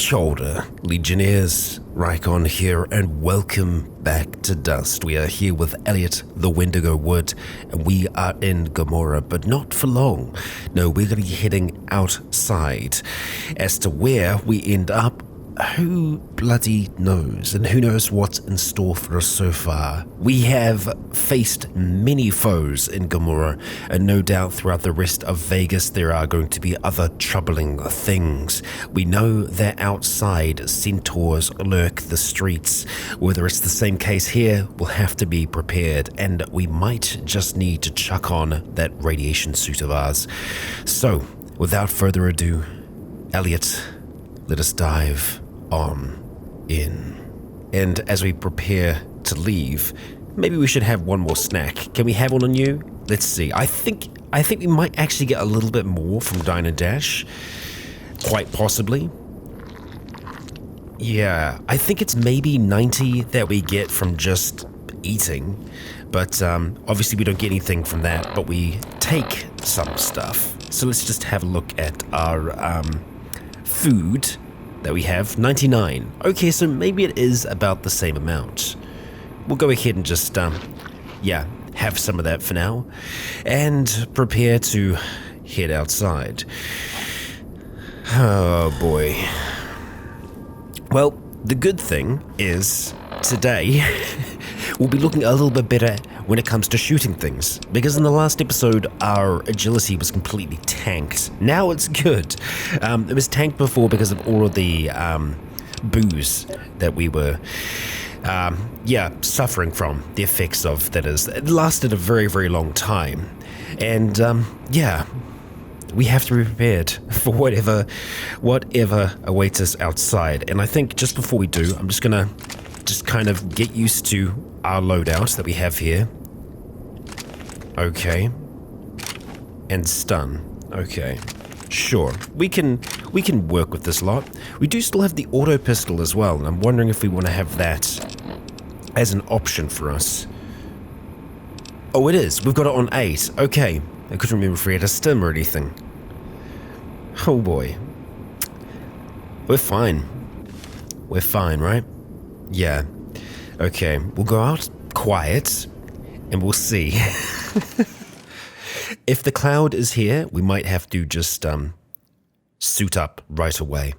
shoulder, Legionnaires. Rycon here, and welcome back to Dust. We are here with Elliot, the Wendigo Wood, and we are in Gomorrah, but not for long. No, we're going to be heading outside. As to where we end up, who bloody knows, and who knows what's in store for us so far. We have faced many foes in Gomorrah, and no doubt throughout the rest of Vegas there are going to be other troubling things. We know that outside centaurs lurk the streets. Whether it's the same case here, we'll have to be prepared, and we might just need to chuck on that radiation suit of ours. So, without further ado, Elliot, let us dive on in. And as we prepare to leave, maybe we should have one more snack. Can we have one on you? Let's see. I think we might actually get a little bit more from Dine and Dash. Quite possibly. Yeah, I think it's maybe 90 that we get from just eating. But obviously we don't get anything from that, but we take some stuff. So let's just have a look at our food that we have. 99. Okay, so maybe it is about the same amount. We'll go ahead and just have some of that for now and prepare to head outside. Oh boy. Well, the good thing is today we'll be looking a little bit better when it comes to shooting things, because in the last episode our agility was completely tanked. Now it's good. It was tanked before because of all of the booze that we were suffering from, the effects of. That is, it lasted a very, very long time, and we have to be prepared for whatever awaits us outside. And I think just before we do, I'm just gonna kind of get used to our loadout that we have here. Okay. And stun. Okay. Sure. We can work with this lot. We do still have the auto pistol as well, and I'm wondering if we want to have that as an option for us. Oh, it is. We've got it on 8. Okay. I couldn't remember if we had a stim or anything. Oh boy. We're fine. We're fine, right? Yeah. Okay. We'll go out quiet and we'll see. If the cloud is here, we might have to just suit up right away.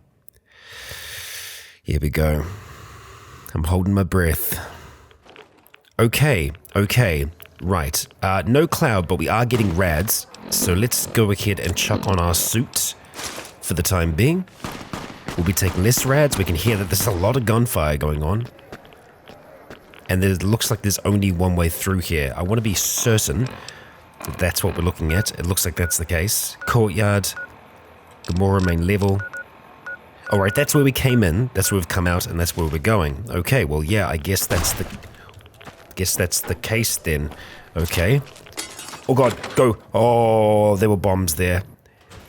Here we go. I'm holding my breath. Okay, right. No cloud, but we are getting rads, so let's go ahead and chuck on our suit for the time being. We'll be taking less rads. We can hear that there's a lot of gunfire going on. And it looks like there's only one way through here. I want to be certain that that's what we're looking at. It looks like that's the case. Courtyard, Gomorrah main level. Alright, that's where we came in, that's where we've come out, and that's where we're going. Okay, well yeah, I guess that's the case then. Okay. Oh god, go. Oh, there were bombs there.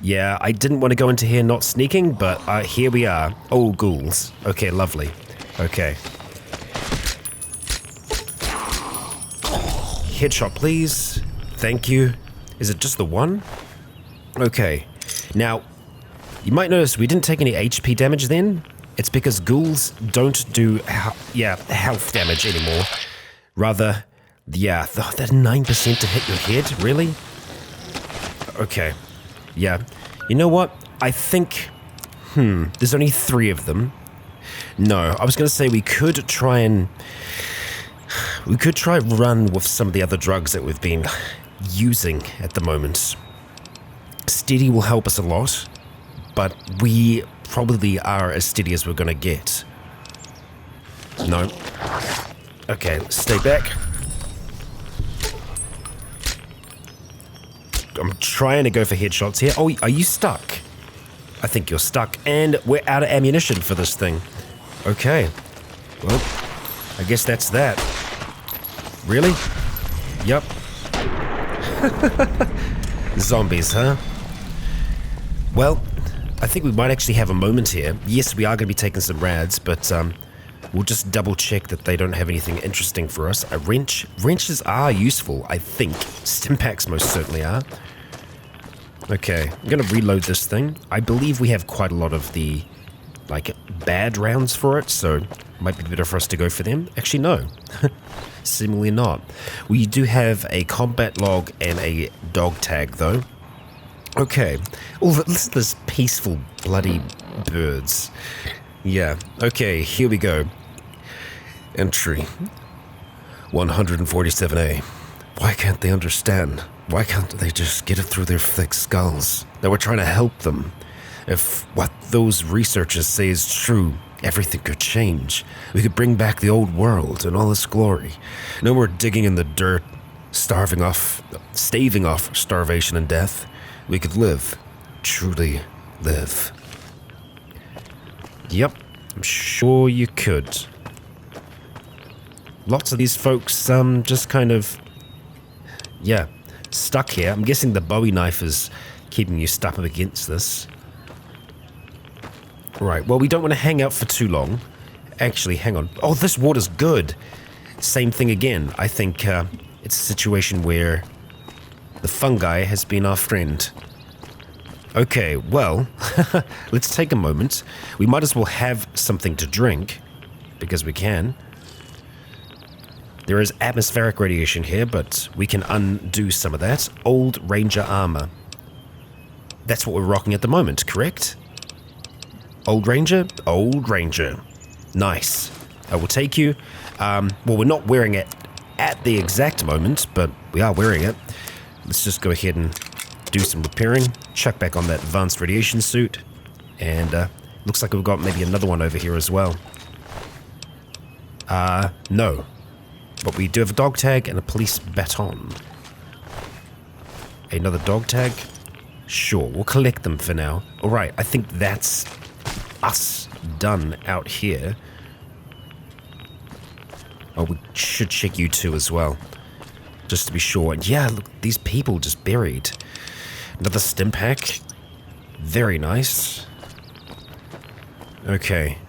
Yeah, I didn't want to go into here not sneaking, but here we are. Oh, ghouls. Okay, lovely. Okay. Headshot, please. Thank you. Is it just the one? Okay. Now, you might notice we didn't take any HP damage then. It's because ghouls don't do health damage anymore. Rather, that 9% to hit your head, really? Okay. Yeah. You know what? I think, there's only 3 of them. No, I was going to say we could try run with some of the other drugs that we've been using at the moment. Steady will help us a lot, but we probably are as steady as we're going to get. No. Okay, let's stay back. I'm trying to go for headshots here. Oh, are you stuck? I think you're stuck, and we're out of ammunition for this thing. Okay. Well, I guess that's that. Really? Yup. Zombies, huh? Well, I think we might actually have a moment here. Yes, we are going to be taking some rads, but we'll just double check that they don't have anything interesting for us. A wrench. Wrenches are useful, I think. Stimpaks most certainly are. Okay, I'm going to reload this thing. I believe we have quite a lot of the like bad rounds for it, so might be better for us to go for them. Actually, no. Seemingly not. We do have a combat log and a dog tag, though. Okay. Oh, listen to this peaceful, bloody birds. Yeah. Okay, here we go. Entry 147A. Why can't they understand? Why can't they just get it through their thick skulls that we're trying to help them? If what those researchers say is true, everything could change. We could bring back the old world in all its glory. No more digging in the dirt, staving off starvation and death. We could live, truly live. Yep, I'm sure you could. Lots of these folks, just kind of, yeah, stuck here. I'm guessing the Bowie knife is keeping you stuck up against this. Right, well, we don't want to hang out for too long. Actually, hang on. Oh, this water's good. Same thing again. I think it's a situation where the fungi has been our friend. Okay, well, let's take a moment. We might as well have something to drink, because we can. There is atmospheric radiation here, but we can undo some of that. Old Ranger armor. That's what we're rocking at the moment, correct? Old Ranger? Old Ranger. Nice. I will take you. Well, we're not wearing it at the exact moment, but we are wearing it. Let's just go ahead and do some repairing. Chuck back on that advanced radiation suit. And looks like we've got maybe another one over here as well. No. But we do have a dog tag and a police baton. Another dog tag? Sure, we'll collect them for now. Alright, I think that's us done out here. Oh, we should check you two as well, just to be sure. And yeah, look, these people just buried. Another stim pack. Very nice. Okay.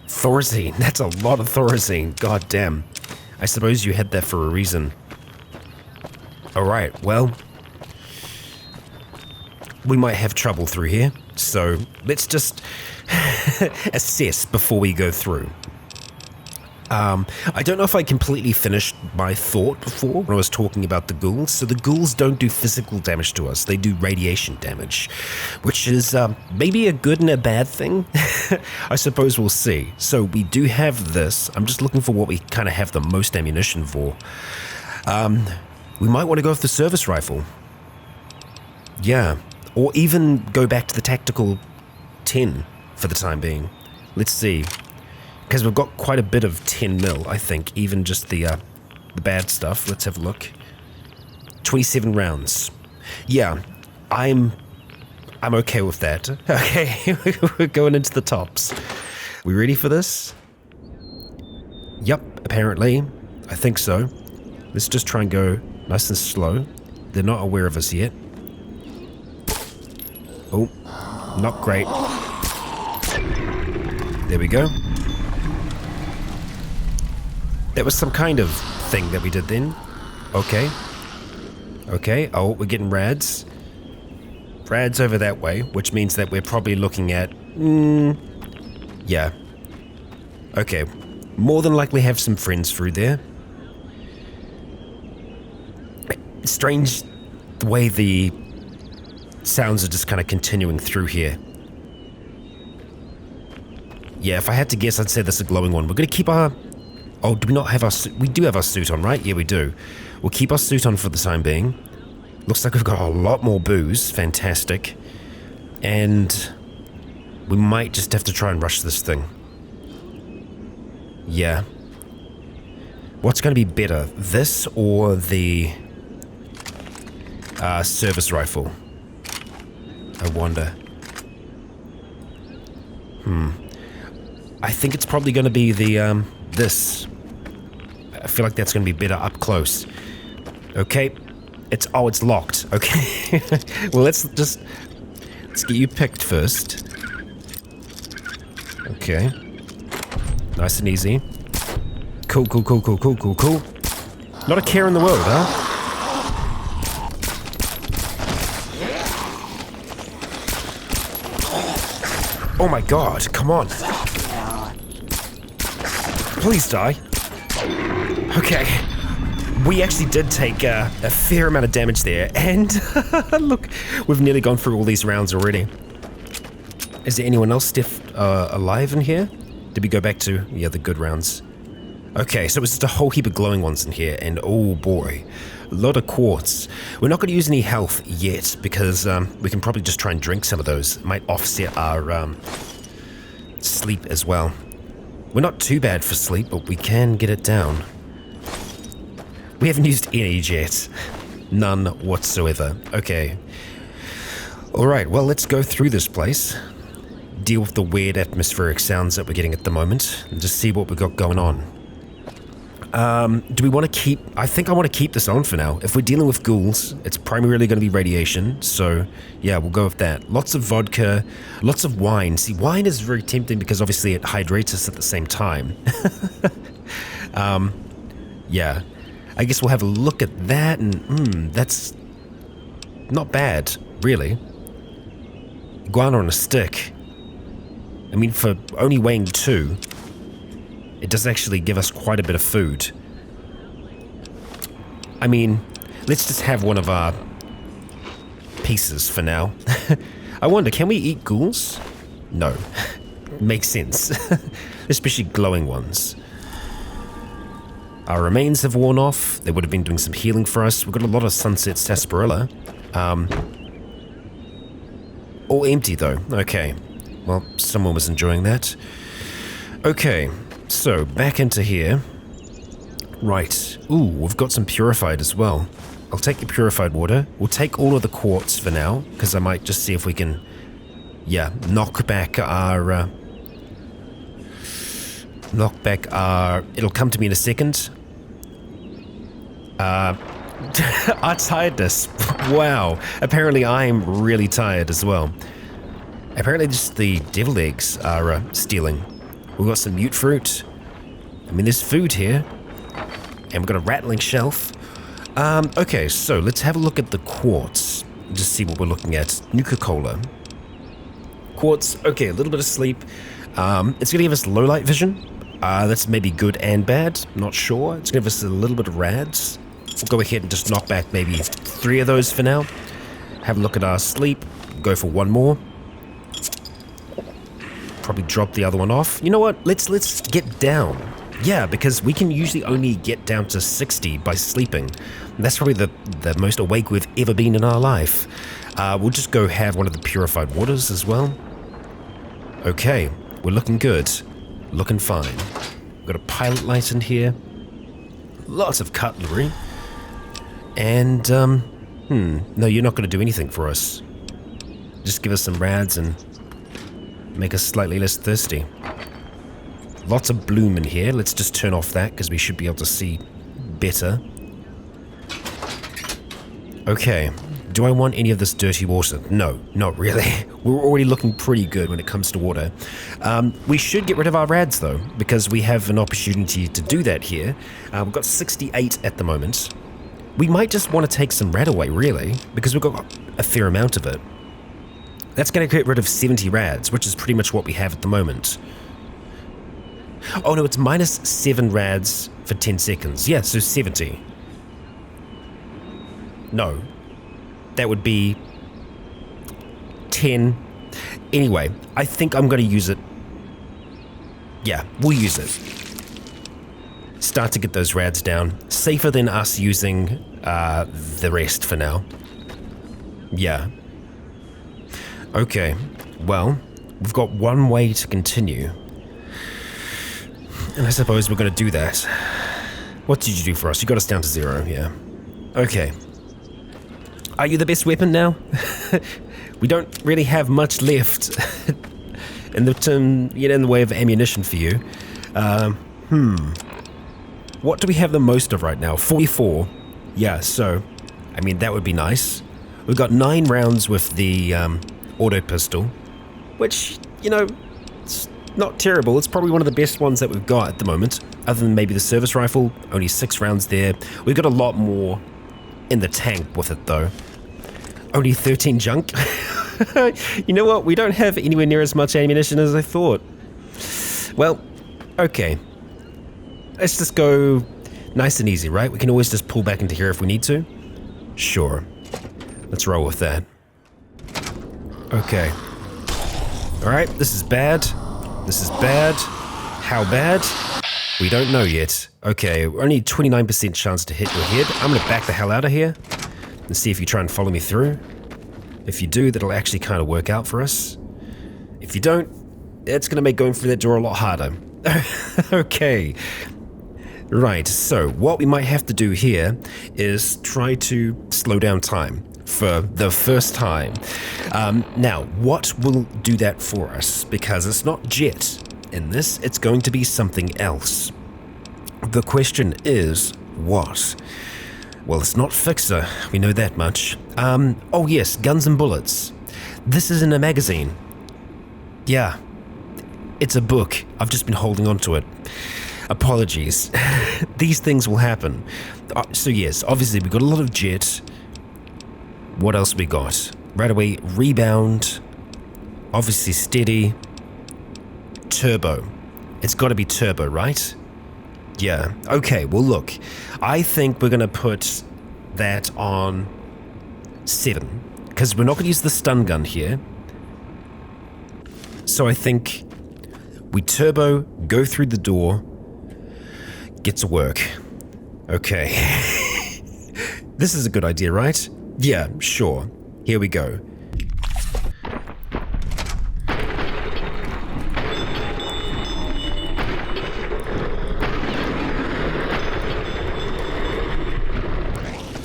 Thorazine. That's a lot of Thorazine. God damn. I suppose you had that for a reason. Alright, well, we might have trouble through here, so let's just assess before we go through. I don't know if I completely finished my thought before when I was talking about the ghouls. So the ghouls don't do physical damage to us, they do radiation damage, which is maybe a good and a bad thing. I suppose we'll see. So we do have this. I'm just looking for what we kind of have the most ammunition for. We might want to go with the service rifle. Yeah, or even go back to the tactical 10 for the time being. Let's see. Because we've got quite a bit of 10 mil, I think, even just the bad stuff. Let's have a look. 27 rounds. Yeah, I'm okay with that. Okay, we're going into the tops. We ready for this? Yep, apparently. I think so. Let's just try and go nice and slow. They're not aware of us yet. Oh, not great. There we go. That was some kind of thing that we did then. Okay. Okay, oh, we're getting rads. Rads over that way, which means that we're probably looking at... yeah. Okay. More than likely have some friends through there. Strange the way the sounds are just kind of continuing through here. Yeah, if I had to guess, I'd say this is a glowing one. We're going to keep our... Oh, do we not have our suit? We do have our suit on, right? Yeah, we do. We'll keep our suit on for the time being. Looks like we've got a lot more booze. Fantastic. And we might just have to try and rush this thing. Yeah. What's going to be better? This or the service rifle? I wonder. I think it's probably going to be the, this. I feel like that's going to be better up close. Okay. It's locked. Okay. Well, let's get you picked first. Okay. Nice and easy. Cool. Not a care in the world, huh? Oh my god, come on. Please die. Okay. We actually did take a fair amount of damage there, and look, we've nearly gone through all these rounds already. Is there anyone else alive in here? Did we go back to, the good rounds? Okay, so it's just a whole heap of glowing ones in here, and oh boy, a lot of quartz. We're not going to use any health yet, because we can probably just try and drink some of those. It might offset our sleep as well. We're not too bad for sleep, but we can get it down. We haven't used any yet. None whatsoever. Okay. Alright, well, let's go through this place. Deal with the weird atmospheric sounds that we're getting at the moment, and just see what we've got going on. Do we want to keep... I think I want to keep this on for now. If we're dealing with ghouls, it's primarily going to be radiation, so yeah, we'll go with that. Lots of vodka, lots of wine. See, wine is very tempting because obviously it hydrates us at the same time. Yeah. I guess we'll have a look at that, and that's not bad, really. Iguana on a stick. I mean, for only weighing 2, it does actually give us quite a bit of food. I mean, let's just have one of our pieces for now. I wonder, can we eat ghouls? No. Makes sense. Especially glowing ones. Our remains have worn off. They would have been doing some healing for us. We've got a lot of sunset sarsaparilla. All empty though. Okay. Well, someone was enjoying that. Okay. So, back into here. Right. Ooh, we've got some purified as well. I'll take the purified water. We'll take all of the quartz for now, because I might just see if we can, knock back our... it'll come to me in a second. Our tiredness. Wow. Apparently I'm really tired as well. Apparently just the devil eggs are stealing. We've got some mute fruit. I mean, there's food here. And we've got a rattling shelf. Okay, so let's have a look at the quartz. Just see what we're looking at. Nuka-Cola. Quartz, okay, a little bit of sleep. It's going to give us low light vision. That's maybe good and bad. Not sure. It's going to give us a little bit of rads. We'll go ahead and just knock back maybe 3 of those for now. Have a look at our sleep. Go for 1 more. Probably drop the other one off. You know what? Let's get down. Yeah, because we can usually only get down to 60 by sleeping. And that's probably the most awake we've ever been in our life. We'll just go have one of the purified waters as well. Okay, we're looking good. Looking fine. We've got a pilot light in here. Lots of cutlery. And, no, you're not going to do anything for us. Just give us some rads and make us slightly less thirsty. Lots of bloom in here. Let's just turn off that because we should be able to see better. Okay. Do I want any of this dirty water? No, not really. We're already looking pretty good when it comes to water. We should get rid of our rads though, because we have an opportunity to do that here. We've got 68 at the moment. We might just want to take some rad away, really, because we've got a fair amount of it. That's going to get rid of 70 rads, which is pretty much what we have at the moment. Oh no, it's minus 7 rads for 10 seconds. Yeah, so 70. No. That would be 10. Anyway, I think I'm going to use it. Yeah, we'll use it. Start to get those rads down. Safer than us using the rest for now. Yeah. Okay, well, we've got one way to continue. And I suppose we're going to do that. What did you do for us? You got us down to 0, yeah. Okay. Are you the best weapon now? We don't really have much left in the way of ammunition for you. What do we have the most of right now? 44. Yeah, so, I mean, that would be nice. We've got 9 rounds with the auto pistol, which, it's not terrible. It's probably one of the best ones that we've got at the moment, other than maybe the service rifle. Only 6 rounds there. We've got a lot more in the tank with it though. Only 13 junk. You know what? We don't have anywhere near as much ammunition as I thought. Well, okay. Let's just go nice and easy, right? We can always just pull back into here if we need to. Sure. Let's roll with that. Okay. Alright, this is bad. This is bad. How bad? We don't know yet. Okay, only 29% chance to hit your head. I'm gonna back the hell out of here and see if you try and follow me through. If you do, that'll actually kind of work out for us. If you don't, it's gonna make going through that door a lot harder. Okay. Right, so what we might have to do here is try to slow down time for the first time. Now, what will do that for us? Because it's not jet in this, it's going to be something else. The question is, what? Well, it's not Fixer, we know that much. Oh yes, guns and bullets. This is in a magazine. Yeah, it's a book. I've just been holding on to it. Apologies. These things will happen. So yes, obviously we've got a lot of jet. What else we got? Right away, rebound. Obviously steady. Turbo. It's got to be turbo, right? Yeah. Okay, well look. I think we're going to put that on 7. Because we're not going to use the stun gun here. So I think we turbo, go through the door, get to work. Okay. This is a good idea, right? Yeah, sure. Here we go.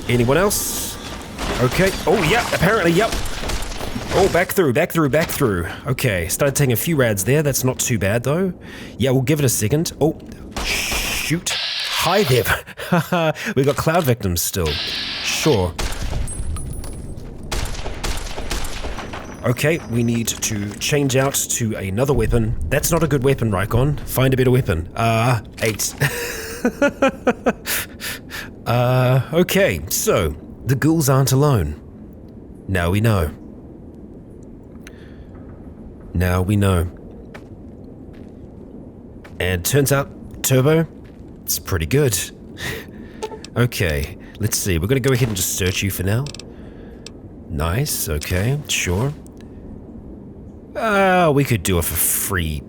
Anyone else? Okay. Oh, yeah, apparently, yep. Oh, back through. Okay, started taking a few rads there. That's not too bad, though. Yeah, we'll give it a second. Oh, shoot. Hi there. We got cloud victims still. Sure. Okay, we need to change out to another weapon. That's not a good weapon, Rycon. Find a better weapon. 8. Okay, so the ghouls aren't alone. Now we know. Now we know. And turns out, turbo, it's pretty good. Okay, let's see. We're gonna go ahead and just search you for now. Nice, okay, sure. We could do a for free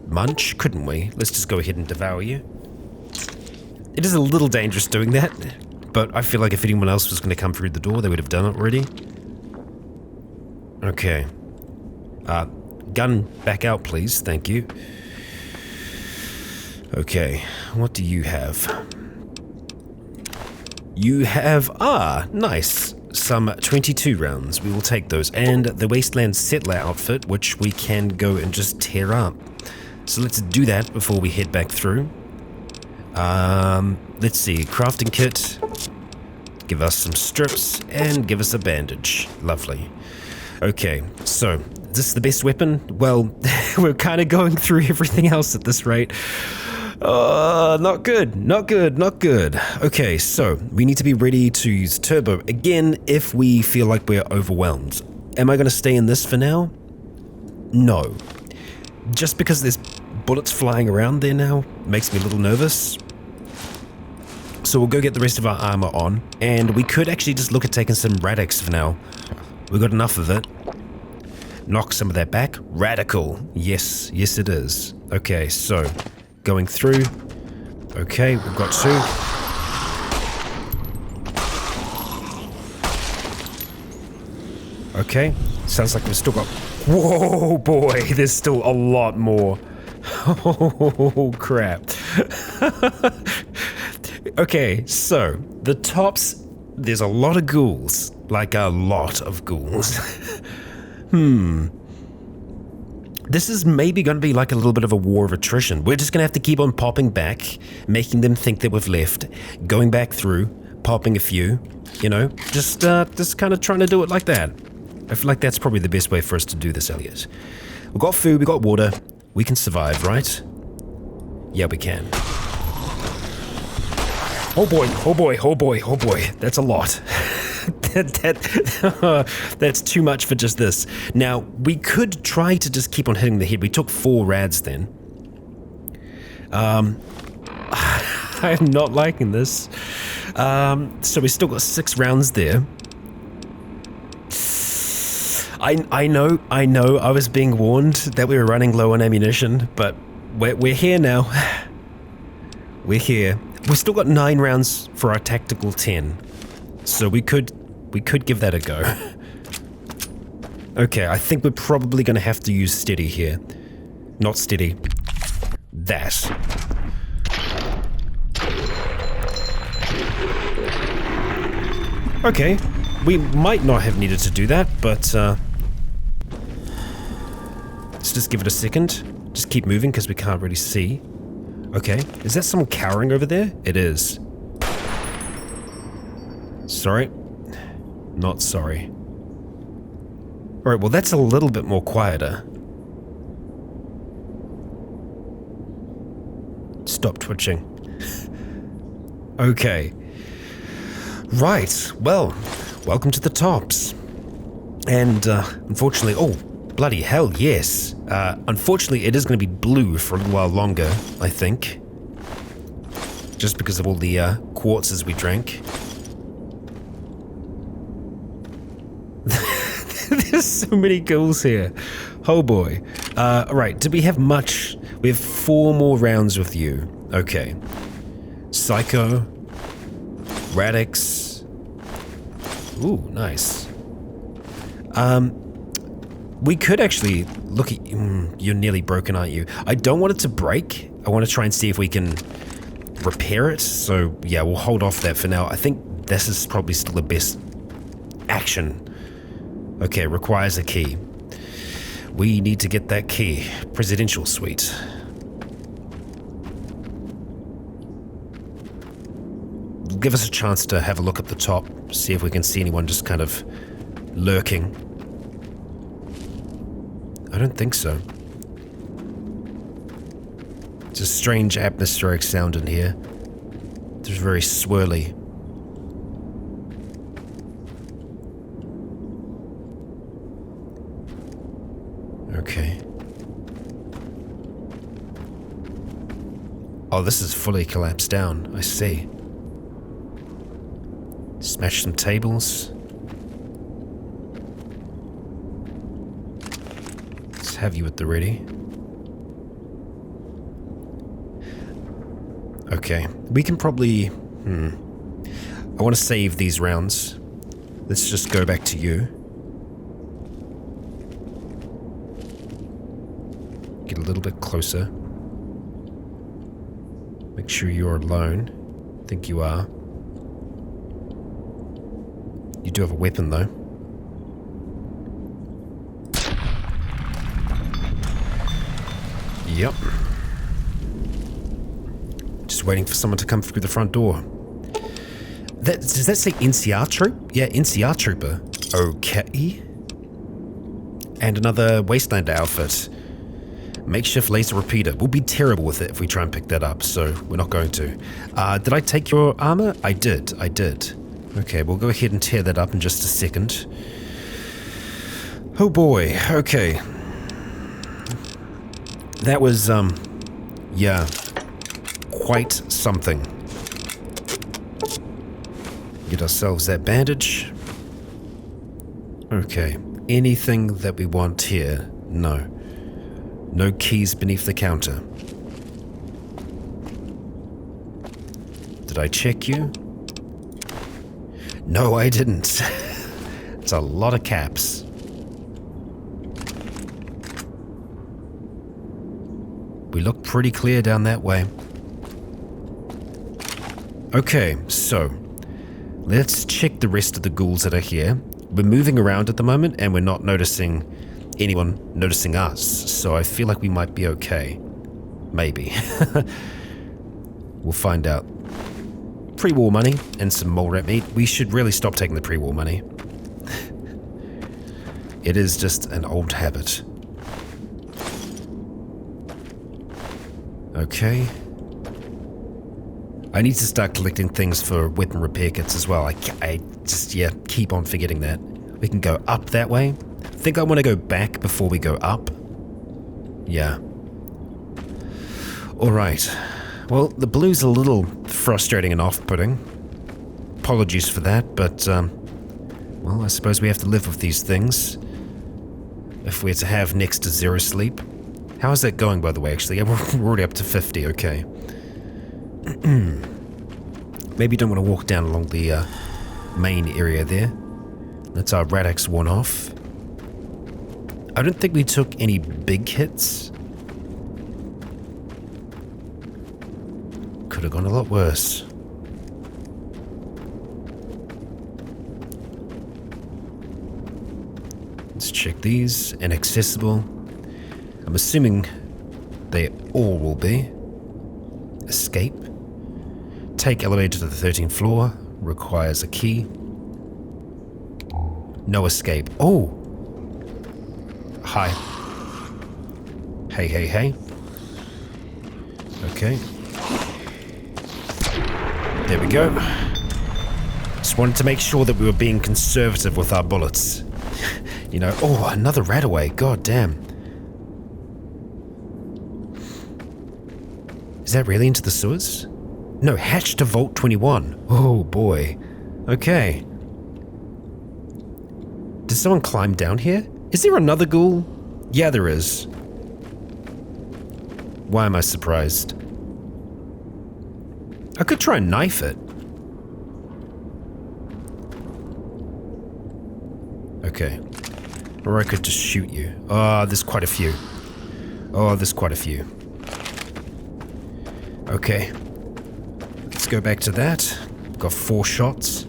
munch, couldn't we? Let's just go ahead and devour you. It is a little dangerous doing that, but I feel like if anyone else was going to come through the door, they would have done it already. Okay. Gun back out, please. Thank you. Okay, what do you have? You have, nice. Some 22 rounds. We will take those. And the Wasteland Settler outfit, which we can go and just tear up. So let's do that before we head back through. Let's see. Crafting kit. Give us some strips and give us a bandage. Lovely. Okay, so is this the best weapon? Well, we're kind of going through everything else at this rate. Not good. Okay, so we need to be ready to use turbo again if we feel like we're overwhelmed. Am I going to stay in this for now? No. Just because there's bullets flying around there now makes me a little nervous. So we'll go get the rest of our armor on, and we could actually just look at taking some Radix for now. We've got enough of it. Knock some of that back. Radical. Yes it is. Okay, so going through. Okay, we've got 2. Okay, sounds like we've still got... Whoa, boy, there's still a lot more. Oh, crap. Okay, so the tops, there's a lot of ghouls. Like a lot of ghouls. This is maybe going to be like a little bit of a war of attrition. We're just going to have to keep on popping back, making them think that we've left, going back through, popping a few, you know, just kind of trying to do it like that. I feel like that's probably the best way for us to do this, Elliot. We've got food, we've got water, we can survive, right? Yeah, we can. Oh boy, that's a lot. That's too much for just this. Now, we could try to just keep on hitting the head. We took 4 rads then. I'm not liking this. So we still got 6 rounds there. I know, I was being warned that we were running low on ammunition, but we're here now. We're here. We've still got 9 rounds for our tactical 10, so we could give that a go. Okay, I think we're probably going to have to use steady here. Not steady. That. Okay, we might not have needed to do that, but let's just give it a second. Just keep moving because we can't really see. Okay, is that someone cowering over there? It is. Sorry. Not sorry. Alright, well that's a little bit more quieter. Stop twitching. Okay. Right, well, welcome to the tops. And, unfortunately, oh, bloody hell, yes. Unfortunately, it is going to be blue for a little while longer, I think. Just because of all the, quartzes we drank. There's so many ghouls here. Oh boy. Alright, did we have much? We have 4 more rounds with you. Okay. Psycho. Radix. Ooh, nice. We could actually look at... you're nearly broken, aren't you? I don't want it to break. I want to try and see if we can repair it. So, yeah, we'll hold off that for now. I think this is probably still the best action. Okay, requires a key. We need to get that key. Presidential suite. Give us a chance to have a look at the top, see if we can see anyone just kind of lurking. I don't think so. It's a strange atmospheric sound in here. It's very swirly. Okay. Oh, this is fully collapsed down. I see. Smash some tables. Let's have you at the ready. Okay, we can probably... I want to save these rounds. Let's just go back to you. Get a little bit closer. Make sure you're alone. I think you are. You do have a weapon, though. Yep. Just waiting for someone to come through the front door. Does that say NCR troop? Yeah, NCR trooper. Okay. And another Wasteland outfit. Makeshift laser repeater. We'll be terrible with it if we try and pick that up, so we're not going to. Did I take your armor? I did. Okay, we'll go ahead and tear that up in just a second. Oh boy, okay. That was, yeah, quite something. Get ourselves that bandage. Okay, anything that we want here? No. No keys beneath the counter. Did I check you? No, I didn't. It's a lot of caps. We look pretty clear down that way. Okay, so let's check the rest of the ghouls that are here. We're moving around at the moment and we're not noticing anyone noticing us, so I feel like we might be okay. Maybe. We'll find out. Pre-war money and some mole rat meat. We should really stop taking the pre-war money. It is just an old habit. Okay. I need to start collecting things for weapon repair kits as well. I just, yeah, keep on forgetting that. We can go up that way. I think I want to go back before we go up. Yeah. Alright. Well, the blue's a little frustrating and off-putting. Apologies for that, but, well, I suppose we have to live with these things. If we're to have next to zero sleep. How is that going, by the way, actually? Yeah, we're already up to 50, okay. Maybe you don't want to walk down along the main area there. That's our Radix one off. I don't think we took any big hits. Could have gone a lot worse. Let's check these. Inaccessible. I'm assuming they all will be. Escape. Take elevator to the 13th floor. Requires a key. No escape. Oh! Hi. Hey, hey, hey. Okay. There we go. Just wanted to make sure that we were being conservative with our bullets. You know, oh, another Radaway. God damn. Is that really into the sewers? No, hatch to Vault 21. Oh boy. Okay. Did someone climb down here? Is there another ghoul? Yeah, there is. Why am I surprised? I could try and knife it. Okay. Or I could just shoot you. Oh, there's quite a few. Oh, there's quite a few. Okay. Let's go back to that. Got 4 shots.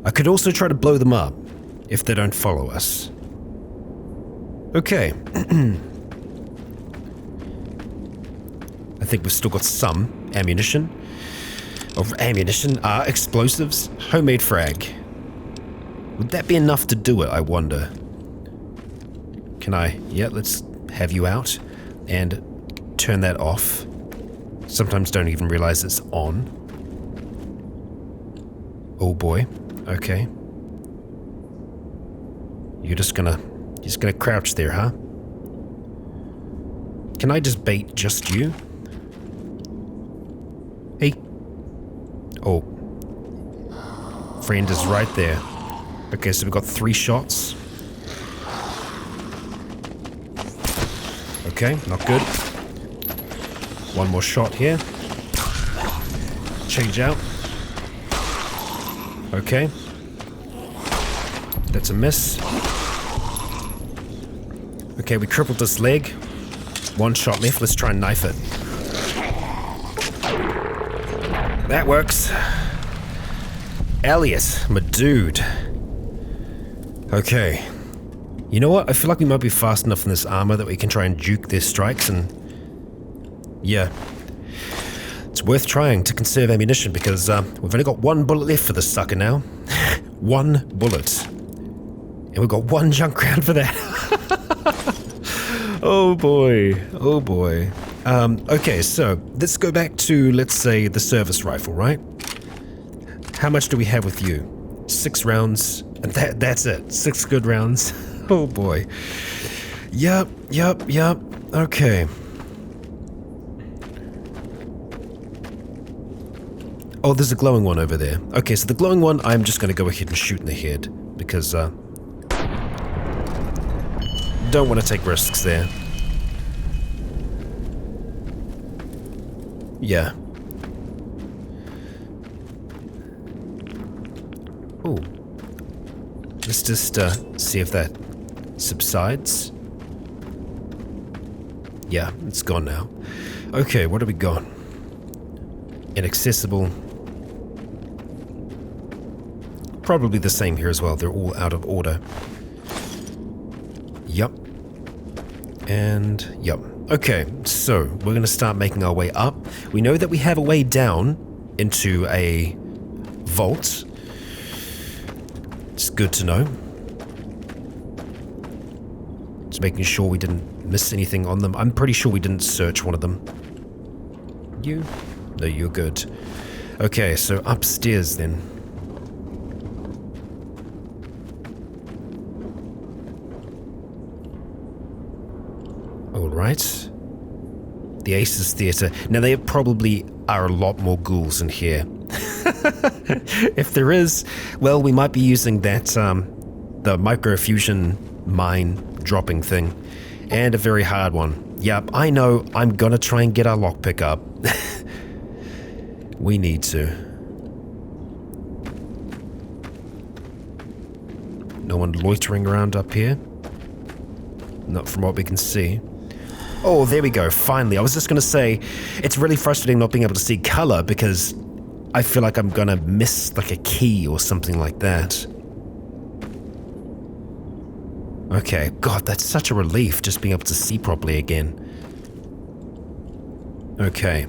I could also try to blow them up if they don't follow us. Okay. I think we've still got some ammunition. Explosives. Homemade frag. Would that be enough to do it, I wonder? Can I? Yeah, let's have you out. And turn that off. Sometimes don't even realize it's on. Oh boy. Okay. You're just gonna crouch there, huh? Can I just bait just you? Hey. Oh. Friend is right there. Okay, so we've got 3 shots. Okay, not good. 1 more shot here. Change out. Okay. That's a miss. Okay, we crippled this leg. 1 shot left. Let's try and knife it. That works. Elliot, my dude. Okay. You know what? I feel like we might be fast enough in this armor that we can try and juke their strikes and... yeah. It's worth trying to conserve ammunition because we've only got 1 bullet left for this sucker now. 1 bullet. And we've got 1 junk round for that. Oh boy. Oh boy. Okay, so let's go back to, let's say, the service rifle, right? How much do we have with you? 6 rounds. And that's it. 6 good rounds. Oh boy. Yup. Okay. Oh, there's a glowing one over there. Okay, so the glowing one, I'm just going to go ahead and shoot in the head. Because, don't want to take risks there. Yeah. Oh. Let's just see if that subsides. Yeah, it's gone now. Okay, what do we got? Inaccessible. Probably the same here as well. They're all out of order. Yup. And yup. Okay, so we're going to start making our way up. We know that we have a way down into a vault. It's good to know. Just making sure we didn't miss anything on them. I'm pretty sure we didn't search one of them. You? No, you're good. Okay, so upstairs then. right? The Aces Theatre. Now, there probably are a lot more ghouls in here. If there is, well, we might be using that, the microfusion mine dropping thing. And a very hard one. Yep, I know, I'm gonna try and get our lockpick up. We need to. No one loitering around up here. Not from what we can see. Oh, there we go, finally. I was just gonna say, it's really frustrating not being able to see color because I feel like I'm gonna miss like a key or something like that. Okay, God, that's such a relief just being able to see properly again. Okay.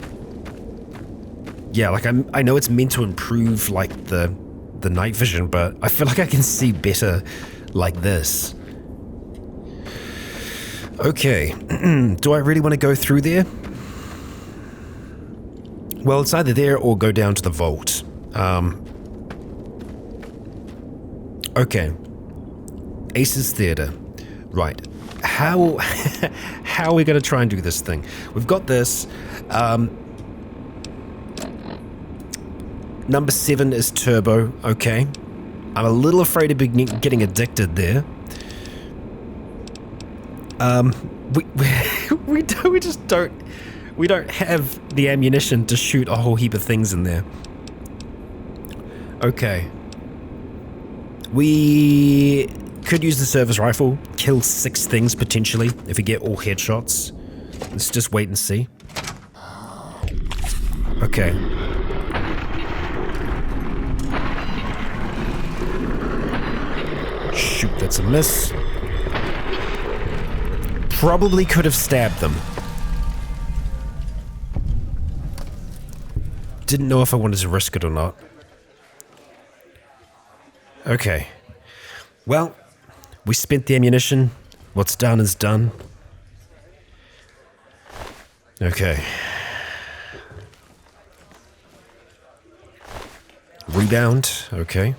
Yeah, like I know it's meant to improve like the night vision, but I feel like I can see better like this. Okay, do I really want to go through there? Well, it's either there or go down to the vault. Okay. Aces Theatre. Right. How are we going to try and do this thing? We've got this. Number 7 is turbo. Okay. I'm a little afraid of getting addicted there. We don't have the ammunition to shoot a whole heap of things in there. Okay. We could use the service rifle, kill 6 things potentially if we get all headshots. Let's just wait and see. Okay. Shoot, that's a miss. Probably could have stabbed them. Didn't know if I wanted to risk it or not. Okay. Well, we spent the ammunition. What's done is done. Okay. Rebound. Okay.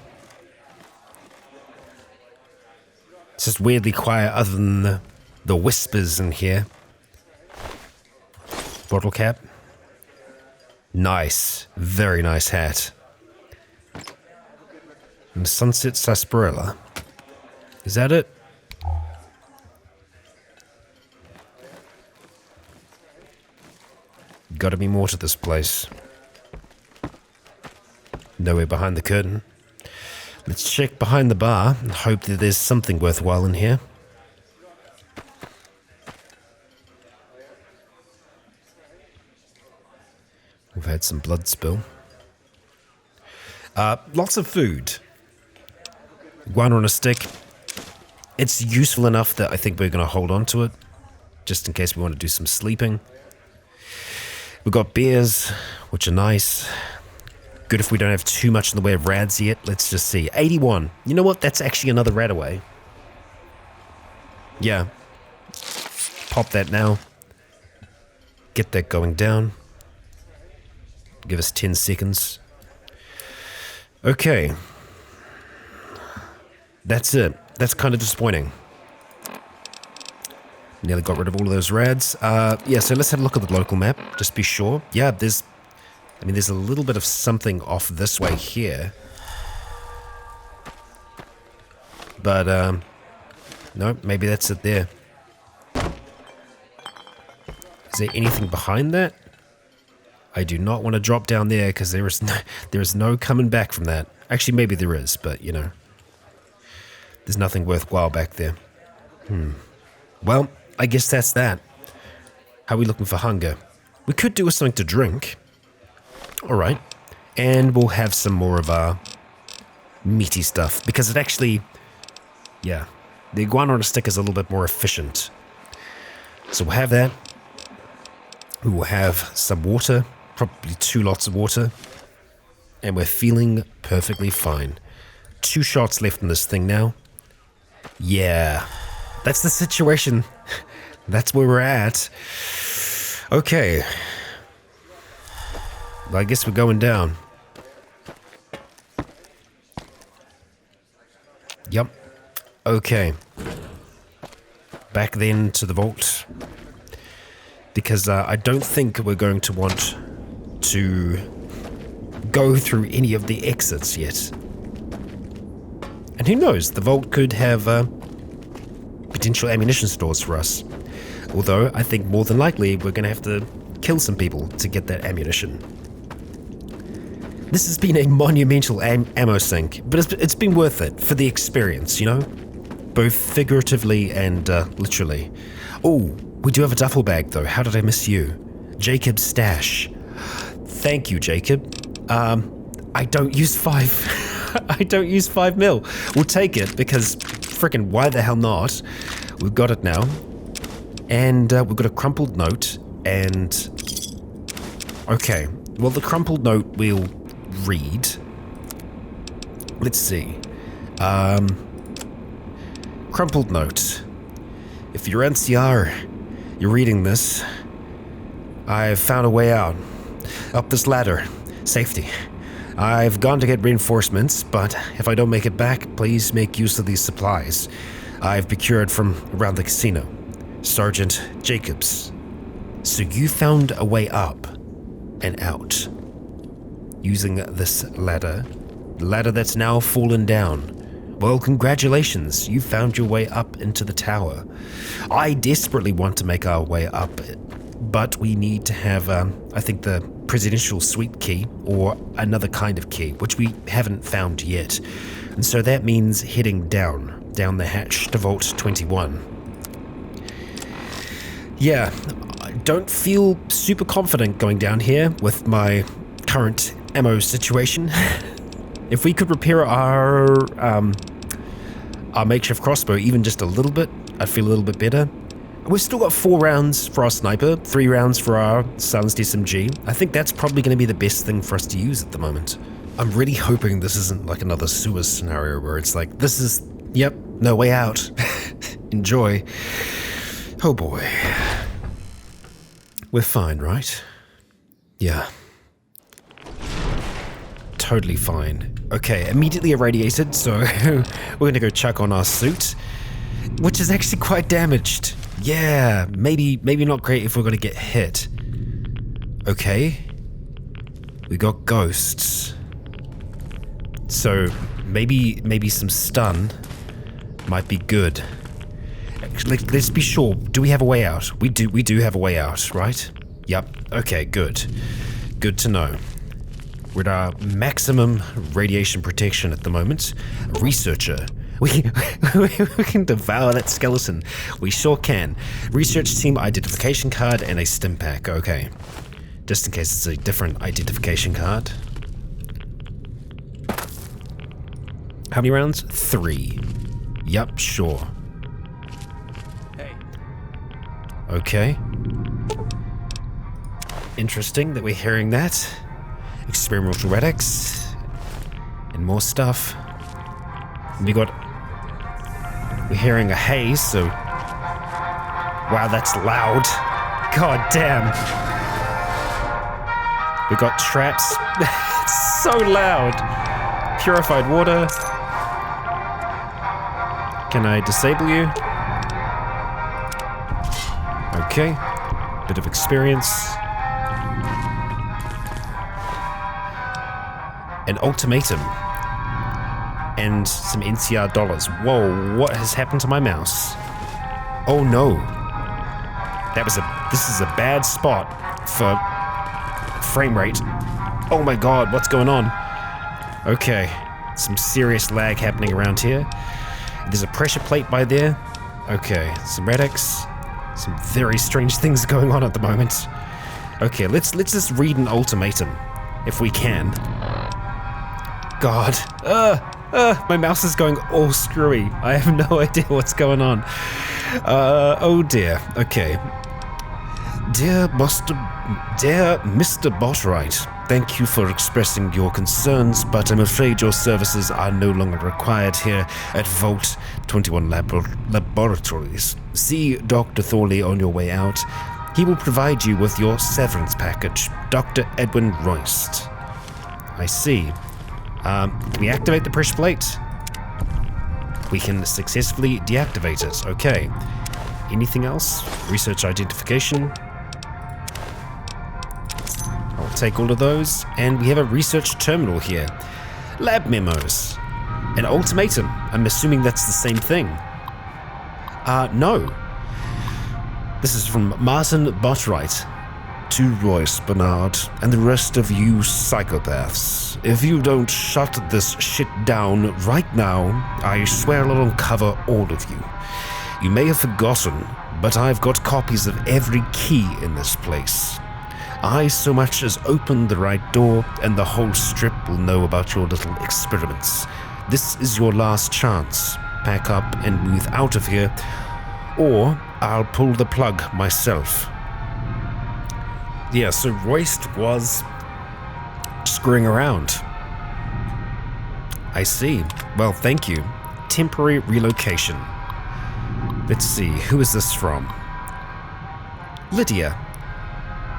It's just weirdly quiet other than the whispers in here. Bottle cap. Nice. Very nice hat. And Sunset Sarsaparilla. Is that it? Gotta be more to this place. Nowhere behind the curtain. Let's check behind the bar and hope that there's something worthwhile in here. We've had some blood spill. Lots of food. One on a stick. It's useful enough that I think we're going to hold on to it, just in case we want to do some sleeping. We've got beers, which are nice. Good if we don't have too much in the way of rads yet. Let's just see. 81. You know what? That's actually another rad away. Yeah. Pop that now. Get that going down. Give us 10 seconds. Okay. That's it. That's kind of disappointing. Nearly got rid of all of those rads. Yeah, so let's have a look at the local map, just be sure. Yeah, there's a little bit of something off this way here. But, no, maybe that's it there. Is there anything behind that? I do not want to drop down there because there is no coming back from that. Actually, maybe there is, but, you know. There's nothing worthwhile back there. Well, I guess that's that. How are we looking for hunger? We could do with something to drink. Alright. And we'll have some more of our meaty stuff. Because it actually... Yeah. The iguana on a stick is a little bit more efficient. So we'll have that. We will have some water. Probably 2 lots of water. And we're feeling perfectly fine. 2 shots left in this thing now. Yeah. That's the situation. That's where we're at. Okay. I guess we're going down. Yep. Okay. Back then to the vault. because I don't think we're going to want to go through any of the exits yet. And who knows, the vault could have potential ammunition stores for us. Although, I think more than likely we're going to have to kill some people to get that ammunition. This has been a monumental ammo sink, but it's been worth it for the experience, you know? Both figuratively and literally. Oh, we do have a duffel bag though. How did I miss you? Jacob's stash. Thank you, Jacob. I don't use 5. I don't use 5 mil. We'll take it because frickin' why the hell not? We've got it now. And we've got a crumpled note and... Okay, well the crumpled note we'll read. Let's see. Crumpled note. If you're NCR, you're reading this, I've found a way out. Up this ladder. Safety. I've gone to get reinforcements, but if I don't make it back, please make use of these supplies I've procured from around the casino. Sergeant Jacobs. So you found a way up and out using this ladder, the ladder that's now fallen down. Well, congratulations, you found your way up into the tower. I desperately want to make our way up, but we need to have, I think, the presidential suite key or another kind of key, which we haven't found yet. And so that means heading down the hatch to Vault 21. Yeah, I don't feel super confident going down here with my current ammo situation. If we could repair our makeshift crossbow even just a little bit, I'd feel a little bit better. We've still got 4 rounds for our sniper, 3 rounds for our silenced SMG. I think that's probably going to be the best thing for us to use at the moment. I'm really hoping this isn't like another sewer scenario where it's like, this is, yep, no way out. Enjoy. Oh boy. We're fine, right? Yeah. Totally fine. Okay, immediately irradiated, so we're gonna go check on our suit, which is actually quite damaged. Yeah, maybe not great if we're gonna get hit. Okay. We got ghosts. So maybe some stun might be good. Let's be sure. Do we have a way out? We do have a way out, right? Yep. Okay, good. Good to know. We're at our maximum radiation protection at the moment. A researcher. We can devour that skeleton. We sure can. Research team identification card and a stim pack. Okay. Just in case it's a different identification card. How many rounds? 3. Yup, sure. Hey. Okay. Interesting that we're hearing that. Experimental relics. And more stuff. We're hearing a haze, so... Wow, that's loud. God damn. We got traps. It's so loud. Purified water. Can I disable you? Okay. Bit of experience. An ultimatum. And some NCR dollars. Whoa, what has happened to my mouse? Oh no. This is a bad spot for frame rate. Oh my god, what's going on? Okay, some serious lag happening around here. There's a pressure plate by there. Okay, some radics. Some very strange things going on at the moment. Okay, let's just read an ultimatum, if we can. God, my mouse is going all screwy. I have no idea what's going on. Oh dear. Okay. Dear Mr. Botwright, thank you for expressing your concerns, but I'm afraid your services are no longer required here at Vault 21 Laboratories. See Dr. Thorley on your way out. He will provide you with your severance package. Dr. Edwin Royst. I see. Can we activate the pressure plate? We can successfully deactivate it. Okay. Anything else? Research identification. take all of those, and we have a research terminal here. Lab memos. An ultimatum. I'm assuming that's the same thing. No. This is from Martin Botwright. To Royce, Bernard, and the rest of you psychopaths. If you don't shut this shit down right now, I swear I'll uncover all of you. You may have forgotten, but I've got copies of every key in this place. I so much as open the right door, and the whole strip will know about your little experiments. This is your last chance. Pack up and move out of here, or I'll pull the plug myself. Yeah, so Royce was screwing around. I see. Well, thank you. Temporary relocation. Let's see, who is this from? Lydia.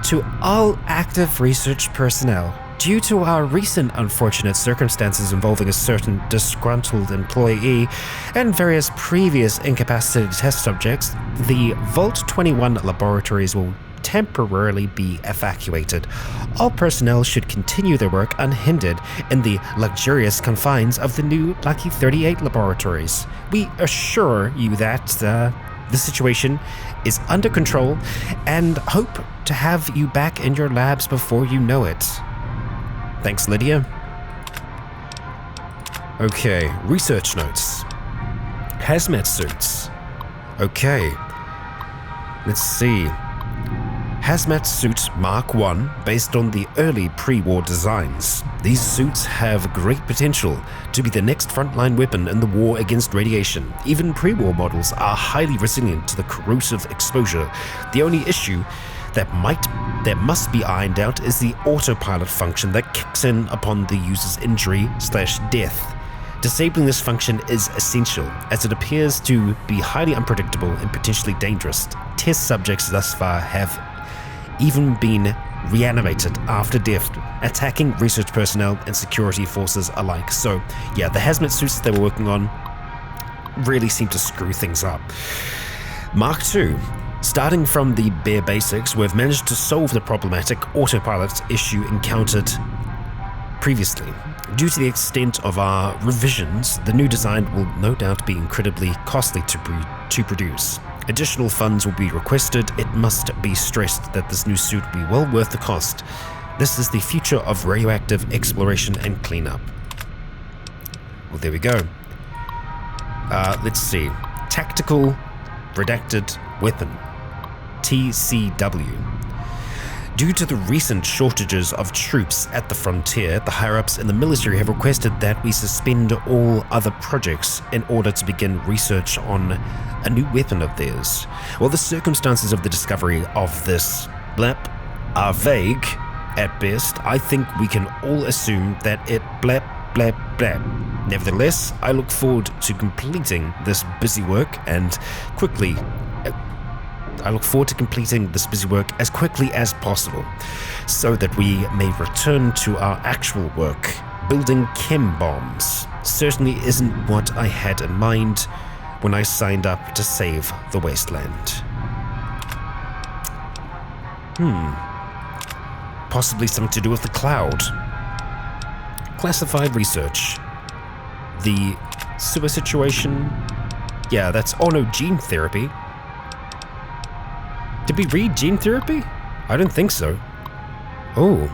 To all active research personnel, due to our recent unfortunate circumstances involving a certain disgruntled employee and various previous incapacitated test subjects, the Vault 21 laboratories will temporarily be evacuated. All personnel should continue their work unhindered in the luxurious confines of the new Lucky 38 laboratories. We assure you that the situation is under control and hope to have you back in your labs before you know it. Thanks, Lydia. Okay, research notes. Hazmat suits. Okay. Let's see. Hazmat Suit Mark I, based on the early pre-war designs. These suits have great potential to be the next frontline weapon in the war against radiation. Even pre-war models are highly resilient to the corrosive exposure. The only issue that must be ironed out is the autopilot function that kicks in upon the user's injury/death. Disabling this function is essential, as it appears to be highly unpredictable and potentially dangerous. Test subjects thus far have even been reanimated after death, attacking research personnel and security forces alike. So yeah, the hazmat suits they were working on really seem to screw things up. Mark II. Starting from the bare basics, we've managed to solve the problematic autopilot issue encountered previously. Due to the extent of our revisions, the new design will no doubt be incredibly costly to produce. Additional funds will be requested. It must be stressed that this new suit will be well worth the cost. This is the future of radioactive exploration and cleanup. Well, there we go. Let's see. Tactical Redacted Weapon. TCW. Due to the recent shortages of troops at the frontier, the higher-ups in the military have requested that we suspend all other projects in order to begin research on a new weapon of theirs. While the circumstances of the discovery of this blep are vague at best, I think we can all assume that it blep. Nevertheless, I look forward to completing this busy work as quickly as possible, so that we may return to our actual work. Building chem bombs certainly isn't what I had in mind when I signed up to save the wasteland. Possibly something to do with the cloud. Classified research. The sewer situation. Yeah, that's... Oh no, gene therapy. Did we read gene therapy? I don't think so. Oh.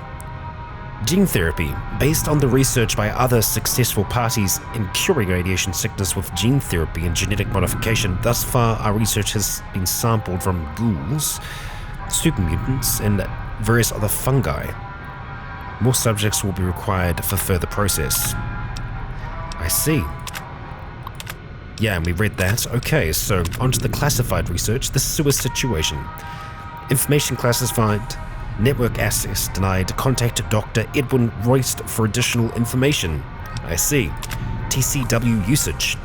Gene therapy, based on the research by other successful parties in curing radiation sickness with gene therapy and genetic modification. Thus far, our research has been sampled from ghouls, super mutants, and various other fungi. More subjects will be required for further process. I see. Yeah, and we read that. Okay, so onto the classified research, the sewer situation. Information classified, network access denied, contact Dr. Edwin Royst for additional information. I see. TCW usage.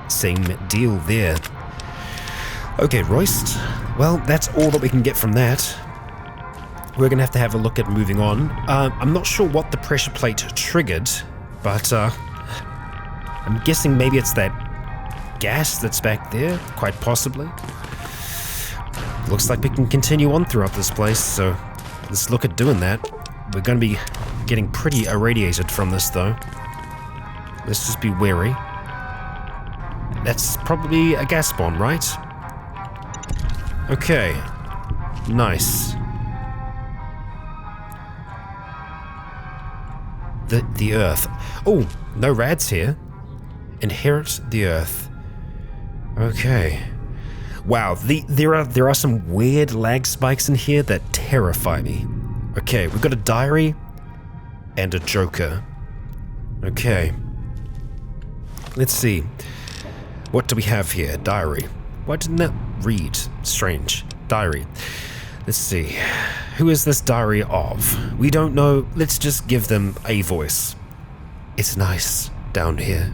Same deal there. Okay, Royst. Well, that's all that we can get from that. We're going to have a look at moving on. I'm not sure what the pressure plate triggered, but I'm guessing maybe it's that gas that's back there, quite possibly. Looks like we can continue on throughout this place, so let's look at doing that. We're going to be getting pretty irradiated from this, though. Let's just be wary. That's probably a gas bomb, right? Okay. Nice. The Earth. Oh, no rads here. Inherit the Earth. Okay. Wow, there are some weird lag spikes in here that terrify me. Okay, we've got a diary and a joker. Okay. Let's see. What do we have here? Diary. Why didn't that read? Strange. Diary. Let's see. Who is this diary of? We don't know. Let's just give them a voice. It's nice down here.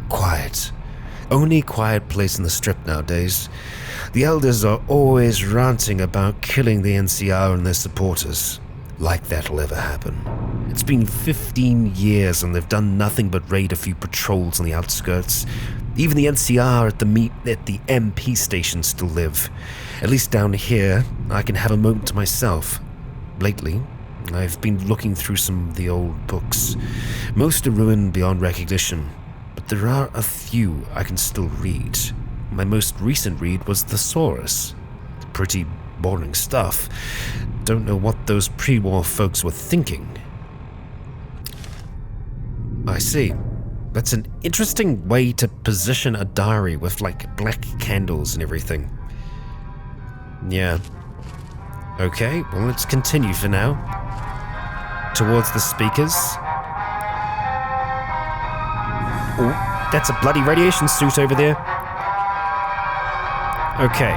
Quiet. Only quiet place in the strip nowadays. The elders are always ranting about killing the NCR and their supporters. Like that'll ever happen. It's been 15 years and they've done nothing but raid a few patrols on the outskirts. Even the NCR at the MP station still live. At least down here, I can have a moment to myself. Lately, I've been looking through some of the old books. Most are ruined beyond recognition, but there are a few I can still read. My most recent read was Thesaurus. Pretty boring stuff. Don't know what those pre-war folks were thinking. I see. That's an interesting way to position a diary with like black candles and everything. Yeah. Okay, well let's continue for now. Towards the speakers. Oh, that's a bloody radiation suit over there. Okay,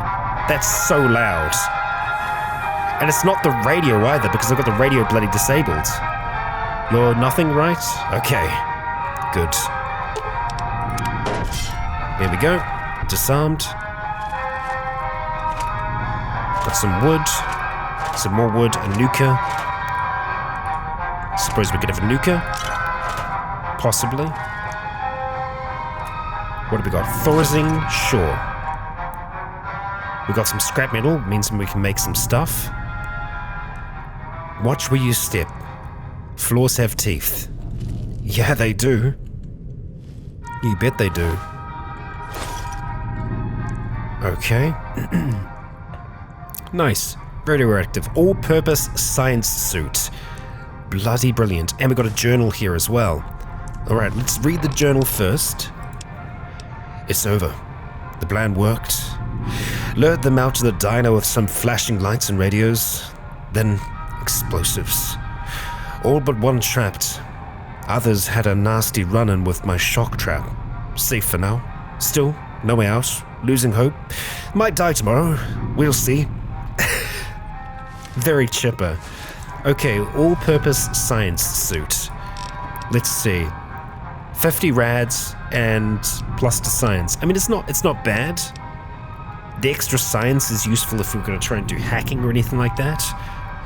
that's so loud. And it's not the radio either, because I've got the radio bloody disabled. You're nothing, right? Okay, good. Here we go. Disarmed. Got some wood. Some more wood. A nuka. Suppose we could have a nuka. Possibly. What have we got? Thorazine? Sure. We got some scrap metal. Means we can make some stuff. Watch where you step. Floors have teeth. Yeah, they do. You bet they do. Okay. Nice. Radioactive. All-purpose science suit. Bloody brilliant. And we got a journal here as well. Alright, let's read the journal first. It's over. The plan worked. Lured them out to the diner with some flashing lights and radios. Then explosives. All but one trapped. Others had a nasty run-in with my shock trap. Safe for now. Still, no way out. Losing hope. Might die tomorrow. We'll see. Very chipper. Okay, all-purpose science suit. Let's see. 50 rads and plus to science. I mean, it's not bad. The extra science is useful if we're going to try and do hacking or anything like that.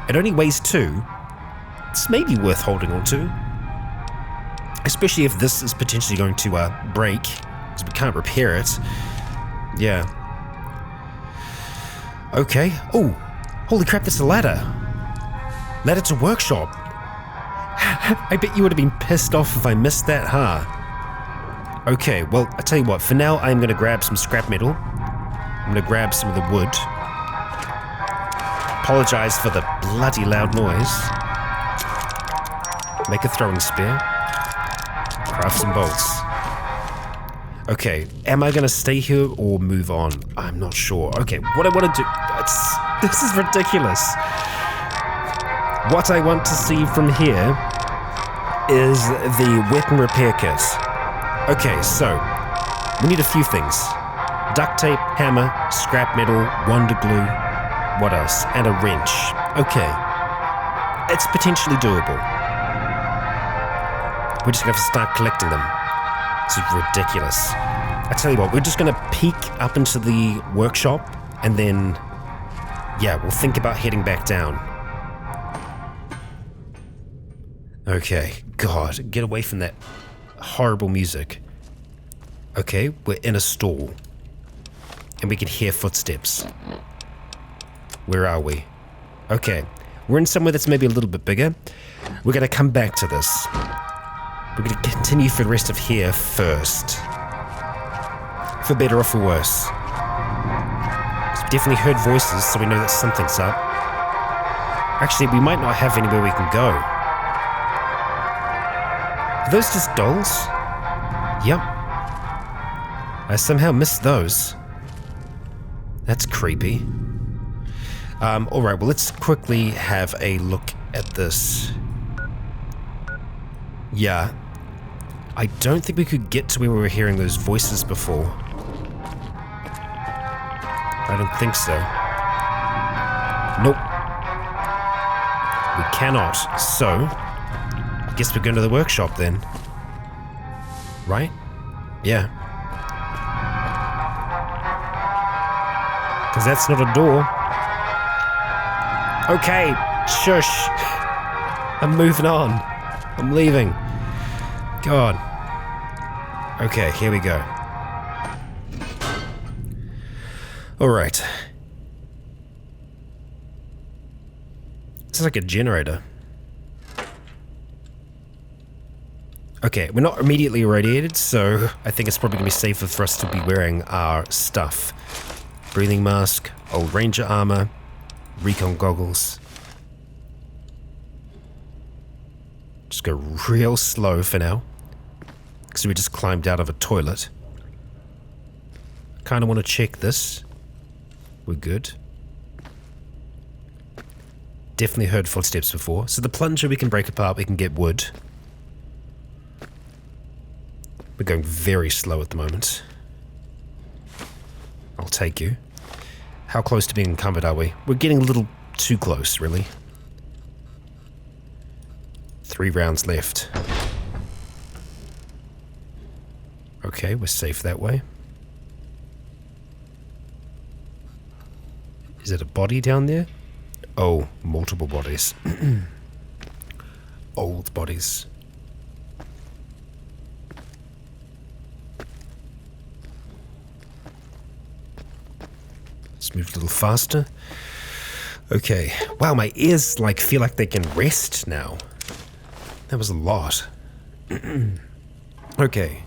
It only weighs 2. It's maybe worth holding on to. Especially if this is potentially going to break, because we can't repair it. Yeah. Okay. Oh, holy crap, that's a ladder. Ladder to workshop. I bet you would have been pissed off if I missed that, huh? Okay, well, I tell you what, for now I'm going to grab some scrap metal. I'm going to grab some of the wood. Apologize for the bloody loud noise. Make a throwing spear. Craft some bolts. Okay, am I going to stay here or move on? I'm not sure. Okay, what I want to do... This is ridiculous. What I want to see from here is the weapon repair kit. Okay, so we need a few things. Duct tape, hammer, scrap metal, wonder glue, what else? And a wrench. Okay. It's potentially doable. We're just going to have to start collecting them. This is ridiculous. I tell you what, we're just going to peek up into the workshop and then, yeah, we'll think about heading back down. Okay, God, get away from that horrible music. Okay, we're in a stall. And we can hear footsteps. Where are we? Okay, we're in somewhere that's maybe a little bit bigger. We're going to come back to this. We're going to continue for the rest of here first. For better or for worse. We've definitely heard voices, so we know that something's up. Actually, we might not have anywhere we can go. Are those just dolls? Yep. I somehow missed those. That's creepy. Alright, well, let's quickly have a look at this. Yeah. I don't think we could get to where we were hearing those voices before. I don't think so. Nope. We cannot. So, I guess we're going to the workshop then. Right? Yeah. Because that's not a door. Okay, shush. I'm moving on. I'm leaving. God. Okay, here we go. Alright. This is like a generator. Okay, we're not immediately irradiated, so I think it's probably going to be safer for us to be wearing our stuff. Breathing mask, old ranger armor, Rycon goggles. Just go real slow for now, because we just climbed out of a toilet. Kind of want to check this. We're good. Definitely heard footsteps before. So the plunger we can break apart, we can get wood. We're going very slow at the moment. I'll take you. How close to being encumbered are we? We're getting a little too close, really. 3 rounds left. Okay, we're safe that way. Is it a body down there? Oh, multiple bodies. Old bodies. Let's move a little faster. Okay. Wow, my ears feel like they can rest now. That was a lot. Okay.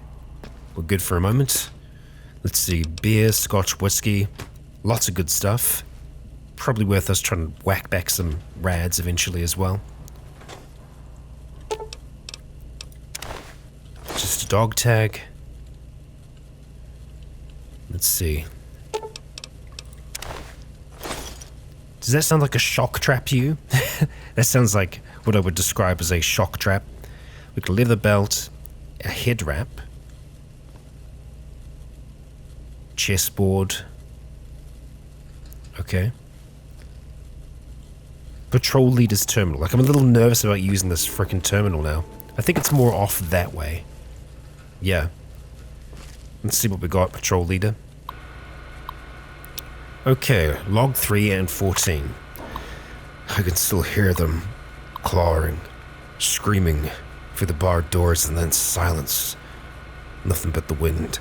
We're good for a moment. Let's see. Beer, scotch, whiskey. Lots of good stuff. Probably worth us trying to whack back some rads eventually as well. Just a dog tag. Let's see. Does that sound like a shock trap to you? That sounds like what I would describe as a shock trap. With a leather belt, a head wrap, chessboard. Okay. Patrol leader's terminal. I'm a little nervous about using this frickin' terminal now. I think it's more off that way. Yeah. Let's see what we got, patrol leader. Okay, log 3 and 14. I can still hear them clawing, screaming through the barred doors, and then silence. Nothing but the wind.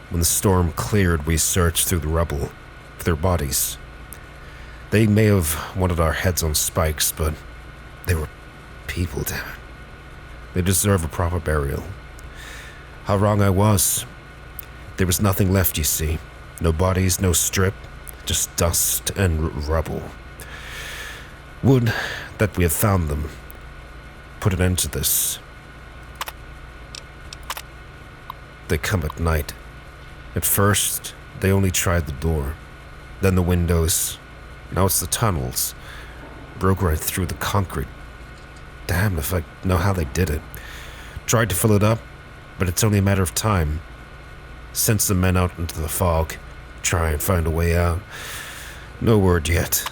When the storm cleared, we searched through the rubble for their bodies. They may have wanted our heads on spikes, but they were people, damn it. They deserve a proper burial. How wrong I was. There was nothing left, you see. No bodies, no strip, just dust and rubble. Would that we have found them. Put an end to this. They come at night. At first, they only tried the door, then the windows. Now it's the tunnels. Broke right through the concrete. Damn if I know how they did it. Tried to fill it up, but it's only a matter of time. Sent some men out into the fog. Try and find a way out. No word yet.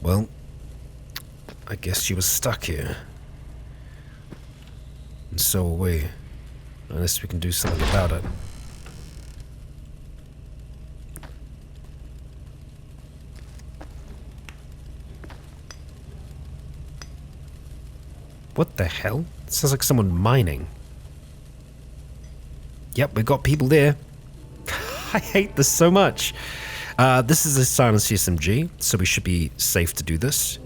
Well, I guess she was stuck here. And so are we. Unless we can do something about it. What the hell? It sounds like someone mining. Yep, we've got people there. I hate this so much. This is a silenced SMG, so we should be safe to do this.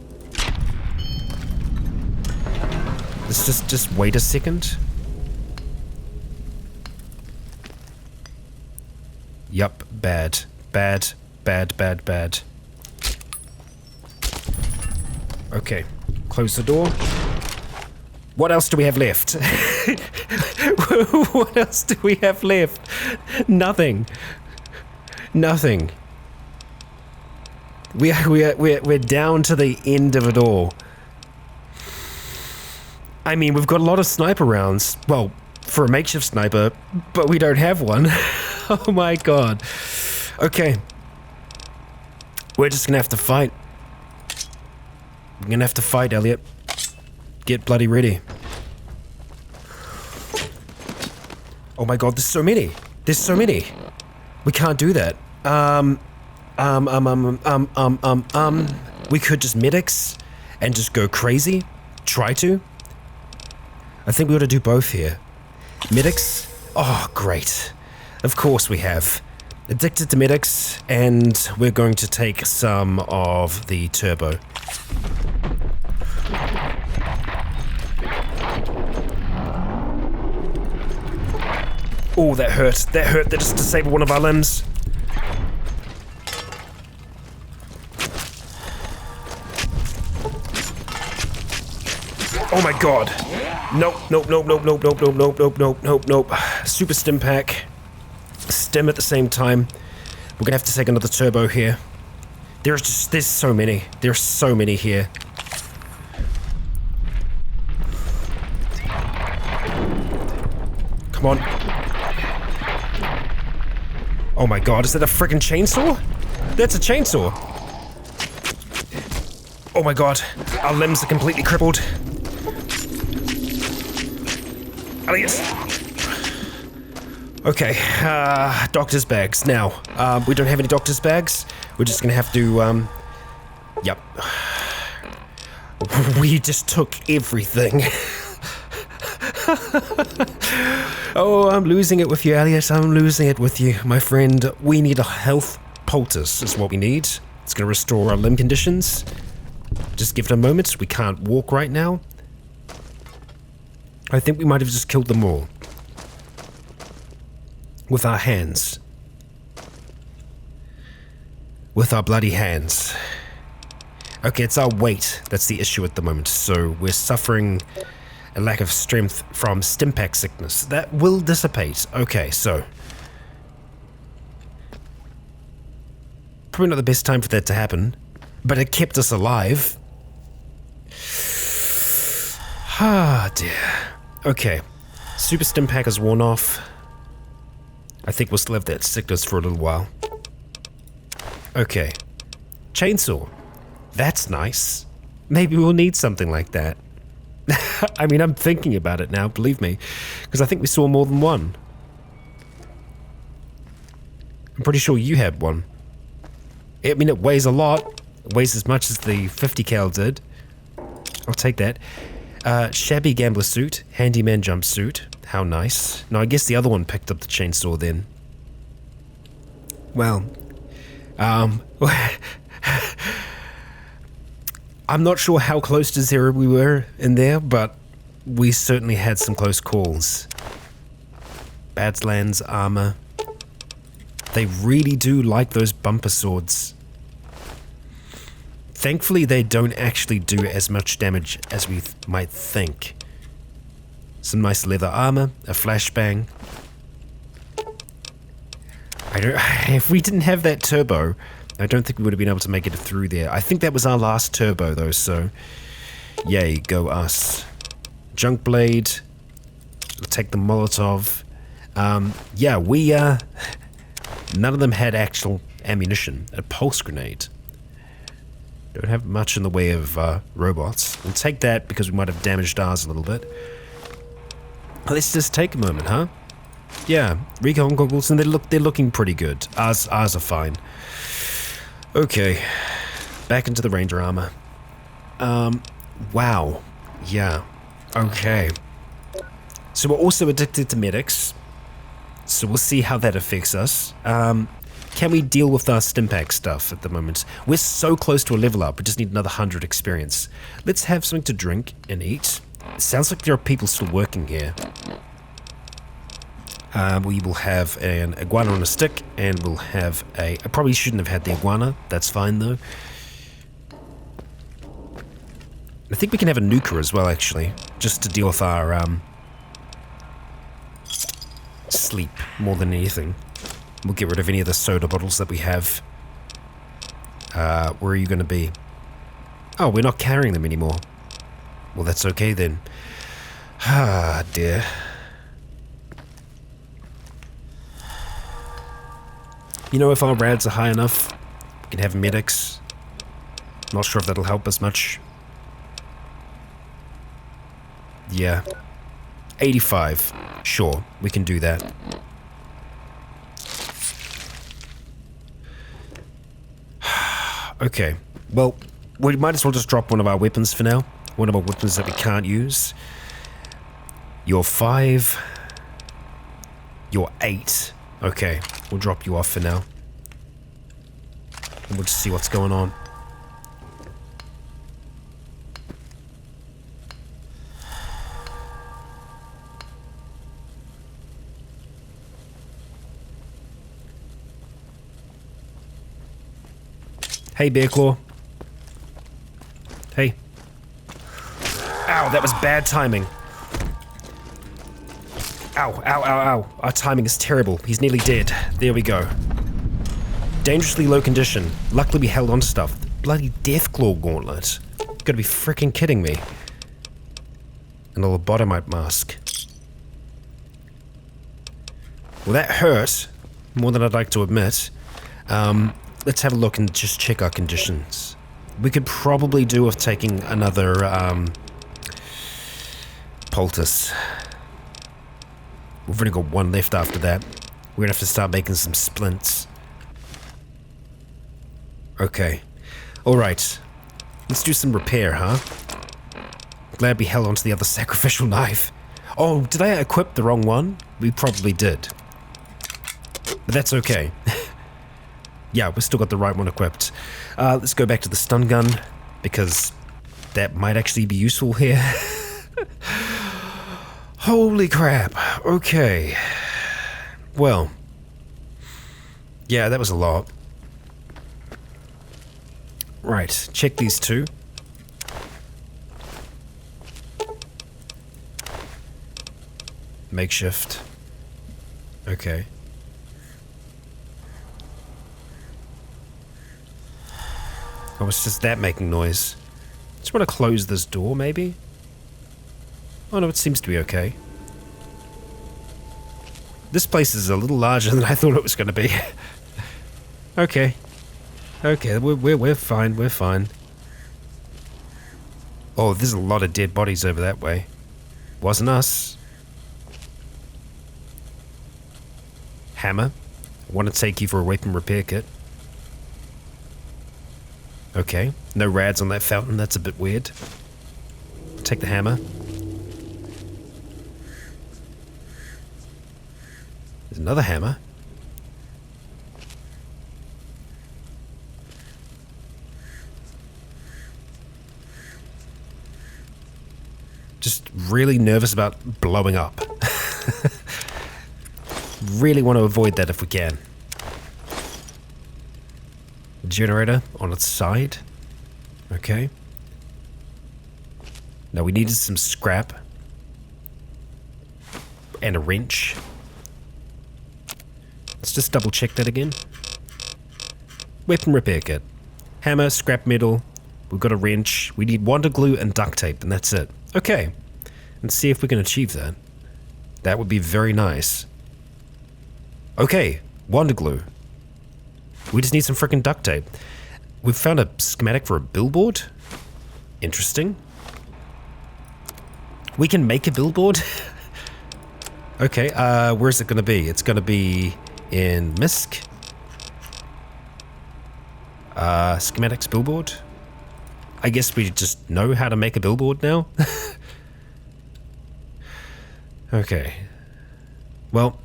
Let's just wait a second. Yup, bad. Bad, bad, bad, bad. Okay, close the door. What else do we have left? What else do we have left? Nothing. Nothing. We're down to the end of it all. I mean, we've got a lot of sniper rounds. Well, for a makeshift sniper, but we don't have one. Oh my god. Okay. We're just gonna have to fight. We're gonna have to fight, Elliot. Get bloody ready. Oh my god, there's so many. There's so many. We can't do that. We could just medics and just go crazy. Try to. I think we ought to do both here. Medics. Oh, great. Of course we have. Addicted to medics, and we're going to take some of the turbo. Oh, that hurt. That hurt. That just disabled one of our limbs. Oh my god. Nope, nope, nope, nope, nope, nope, nope, nope, nope, nope, nope, nope. Super stim pack. Stim at the same time. We're gonna have to take another turbo here. There's so many. There's so many here. Come on. Oh my god, is that a freaking chainsaw? That's a chainsaw. Oh my god, our limbs are completely crippled. Elliot. Okay, doctor's bags. Now, we don't have any doctor's bags. We're just gonna have to, yep. We just took everything. Oh, I'm losing it with you, Elliot. I'm losing it with you, my friend. We need a health poultice is what we need. It's gonna restore our limb conditions. Just give it a moment. We can't walk right now. I think we might have just killed them all. With our hands. With our bloody hands. Okay, it's our weight that's the issue at the moment. So we're suffering a lack of strength from stim pack sickness. That will dissipate. Okay, so. Probably not the best time for that to happen. But it kept us alive. Ah, dear. Okay. Super stim pack is worn off. I think we'll still have that sickness for a little while. Okay. Chainsaw. That's nice. Maybe we'll need something like that. I mean, I'm thinking about it now, believe me. Because I think we saw more than one. I'm pretty sure you had one. I mean, it weighs a lot. It weighs as much as the 50 cal did. I'll take that. Shabby gambler suit. Handyman jumpsuit. How nice. No, I guess the other one picked up the chainsaw then. Well, I'm not sure how close to zero we were in there, but we certainly had some close calls. Badlands armor. They really do like those bumper swords. Thankfully, they don't actually do as much damage as we might think. Some nice leather armor, a flashbang. If we didn't have that turbo, I don't think we would have been able to make it through there. I think that was our last turbo though, so yay, go us. Junk blade. We'll take the Molotov. Yeah, we none of them had actual ammunition. A pulse grenade. Don't have much in the way of robots. We'll take that because we might have damaged ours a little bit. Let's just take a moment, huh? Yeah, recon goggles, and they're looking pretty good. Ours are fine. Okay, back into the ranger armor. Wow. Yeah. Okay. So we're also addicted to medics. So we'll see how that affects us. Can we deal with our Stimpack stuff at the moment? We're so close to a level up, we just need another 100 experience. Let's have something to drink and eat. It sounds like there are people still working here. We will have an iguana on a stick, and we'll have a... I probably shouldn't have had the iguana. That's fine, though. I think we can have a nuker as well, actually. Just to deal with our, sleep, more than anything. We'll get rid of any of the soda bottles that we have. Where are you going to be? Oh, we're not carrying them anymore. Well, that's okay, then. Ah, dear. You know, if our rads are high enough, we can have medics. Not sure if that'll help us much. Yeah. 85. Sure, we can do that. Okay, well, we might as well just drop one of our weapons for now. One of our weapons that we can't use. You're 5. You're 8. Okay, we'll drop you off for now. And we'll just see what's going on. Hey, Bear Claw. Hey. Ow, that was bad timing. Ow, ow, ow, ow. Our timing is terrible. He's nearly dead. There we go. Dangerously low condition. Luckily we held on to stuff. Bloody Deathclaw gauntlet. You gotta be freaking kidding me. And a lobotomite mask. Well, that hurt. More than I'd like to admit. Let's have a look and just check our conditions. We could probably do with taking another, poultice. We've only got one left after that. We're gonna have to start making some splints. Okay. Alright. Let's do some repair, huh? Glad we held onto the other sacrificial knife. Oh, did I equip the wrong one? We probably did. But that's okay. Yeah, we've still got the right one equipped. Let's go back to the stun gun, because that might actually be useful here. Holy crap. Okay. Well. Yeah, that was a lot. Right, check these two. Makeshift. Okay. Oh, it's just that making noise. Just want to close this door, maybe? Oh no, it seems to be okay. This place is a little larger than I thought it was going to be. Okay. Okay, we're fine, we're fine. Oh, there's a lot of dead bodies over that way. Wasn't us. Hammer. I want to take you for a weapon repair kit. Okay, no rads on that fountain, that's a bit weird. Take the hammer. There's another hammer. Just really nervous about blowing up. Really want to avoid that if we can. Generator on its side. Okay. Now we needed some scrap. And a wrench. Let's just double check that again. Weapon repair kit. Hammer, scrap metal. We've got a wrench. We need wonder glue and duct tape, and that's it. Okay. Let's see if we can achieve that. That would be very nice. Okay. Wonder glue. We just need some freaking duct tape. We've found a schematic for a billboard. Interesting. We can make a billboard? Okay, where is it going to be? It's going to be in MISC. Schematics billboard. I guess we just know how to make a billboard now. Okay. Well,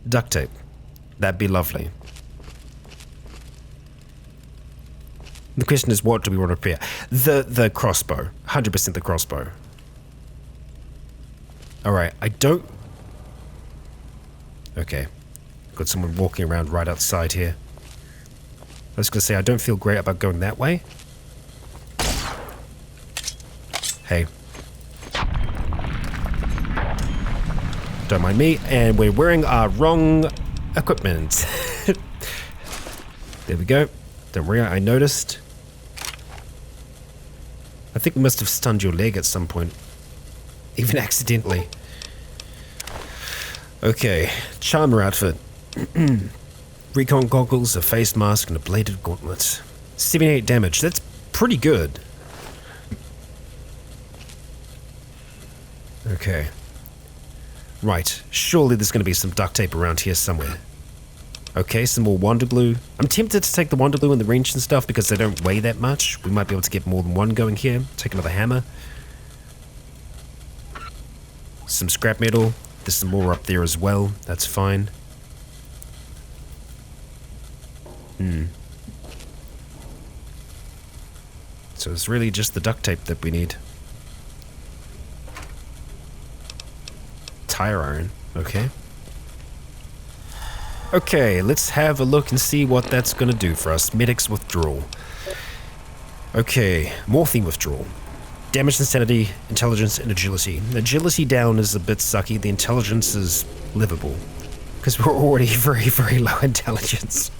duct tape. That'd be lovely. The question is, what do we want to repair? The crossbow. 100% the crossbow. Alright, I don't... Okay. Got someone walking around right outside here. I was gonna say, I don't feel great about going that way. Hey. Don't mind me, and we're wearing our wrong equipment. There we go. Don't worry, I noticed. I think we must have stunned your leg at some point. Even accidentally. Okay, charmer outfit. Recon goggles, a face mask, and a bladed gauntlet. 78 damage, that's pretty good. Okay. Right, surely there's going to be some duct tape around here somewhere. Okay, some more Wonder Glue. I'm tempted to take the Wonder Glue and the wrench and stuff because they don't weigh that much. We might be able to get more than one going here. Take another hammer. Some scrap metal. There's some more up there as well. That's fine. So it's really just the duct tape that we need. Tire iron. Okay. Okay, let's have a look and see what that's going to do for us. Medic's withdrawal. Okay, morphine withdrawal. Damage insanity, intelligence, and agility. Agility down is a bit sucky. The intelligence is livable. Because we're already very, very low intelligence.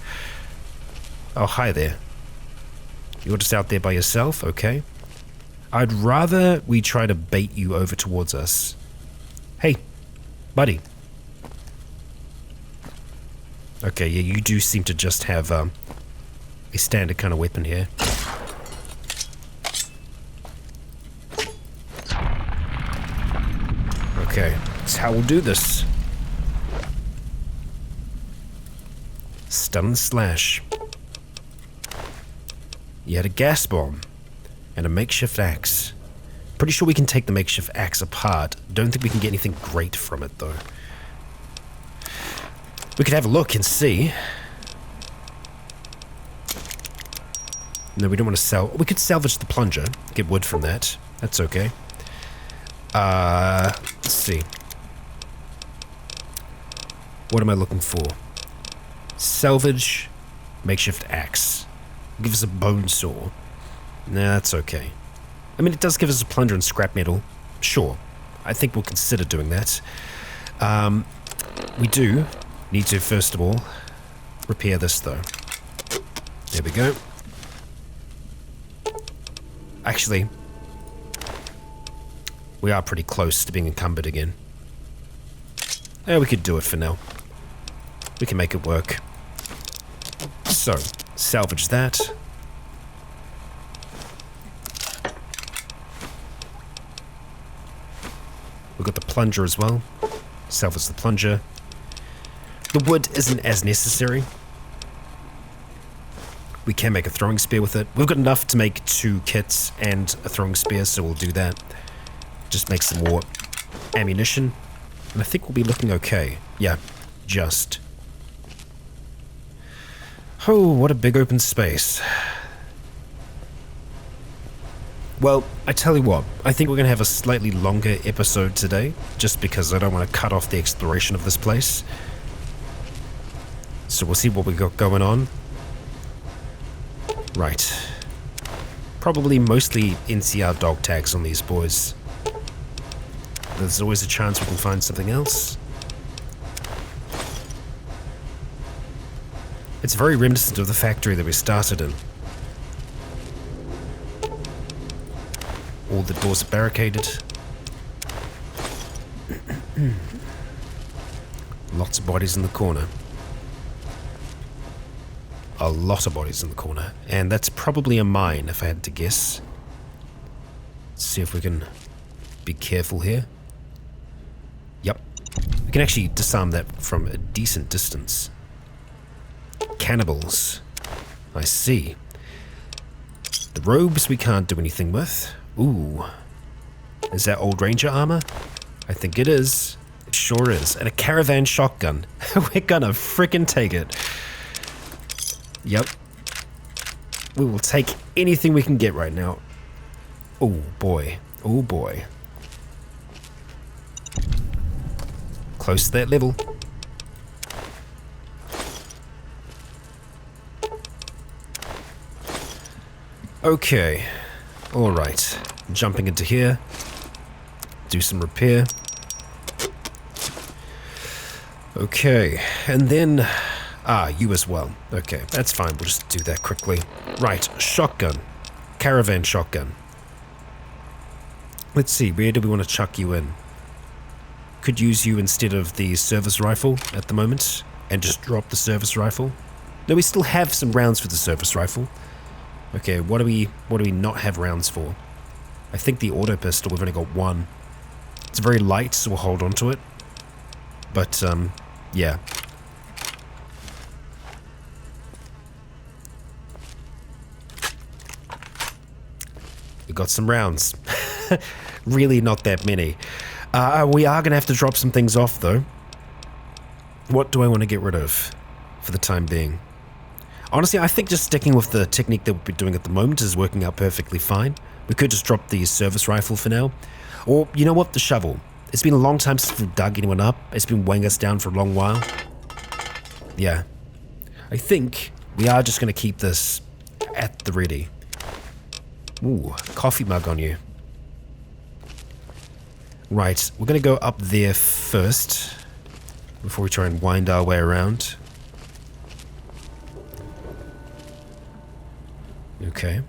Oh, hi there. You're just out there by yourself? Okay. I'd rather we try to bait you over towards us. Hey, buddy. Okay, yeah, you do seem to just have a standard kind of weapon here. Okay, that's how we'll do this. Stun and slash. You had a gas bomb and a makeshift axe. Pretty sure we can take the makeshift axe apart. Don't think we can get anything great from it though. We could have a look and see. No, we don't want to sell. We could salvage the plunger. Get wood from that. That's okay. Let's see. What am I looking for? Salvage, makeshift axe. Give us a bone saw. Nah, that's okay. I mean, it does give us a plunger and scrap metal. Sure. I think we'll consider doing that. We do need to, first of all, repair this, though. There we go. Actually, we are pretty close to being encumbered again. Yeah, we could do it for now. We can make it work. So, salvage that. We've got the plunger as well. Salvage the plunger. The wood isn't as necessary. We can make a throwing spear with it. We've got enough to make 2 kits and a throwing spear, so we'll do that. Just make some more ammunition. And I think we'll be looking okay. Yeah, just. Oh, what a big open space. Well, I tell you what, I think we're going to have a slightly longer episode today, just because I don't want to cut off the exploration of this place. So we'll see what we got going on. Right. Probably mostly NCR dog tags on these boys. There's always a chance we can find something else. It's very reminiscent of the factory that we started in. All the doors are barricaded. Lots of bodies in the corner. A lot of bodies in the corner. And that's probably a mine, if I had to guess. Let's see if we can be careful here. Yep. We can actually disarm that from a decent distance. Cannibals. I see. The robes we can't do anything with. Ooh. Is that old ranger armor? I think it is. It sure is. And a caravan shotgun. We're gonna frickin' take it. Yep. We will take anything we can get right now. Oh boy. Oh boy. close to that level. Okay, alright. Jumping into here. Do some repair. Okay, and then... you as well. Okay, that's fine, we'll just do that quickly. Right, shotgun. Caravan shotgun. Let's see, where do we want to chuck you in? Could use you instead of the service rifle at the moment, and just drop the service rifle. No, we still have some rounds for the service rifle. Okay, what do we not have rounds for? I think the auto pistol, we've only got one. It's very light, so we'll hold on to it. But, yeah. We got some rounds. Really not that many. We are going to have to drop some things off, though. What do I want to get rid of for the time being? Honestly, I think just sticking with the technique that we're doing at the moment is working out perfectly fine. We could just drop the service rifle for now. Or, you know what, the shovel. It's been a long time since we've dug anyone up. It's been weighing us down for a long while. Yeah. I think we are just going to keep this at the ready. Ooh, coffee mug on you. Right, we're going to go up there first before we try and wind our way around. Okay.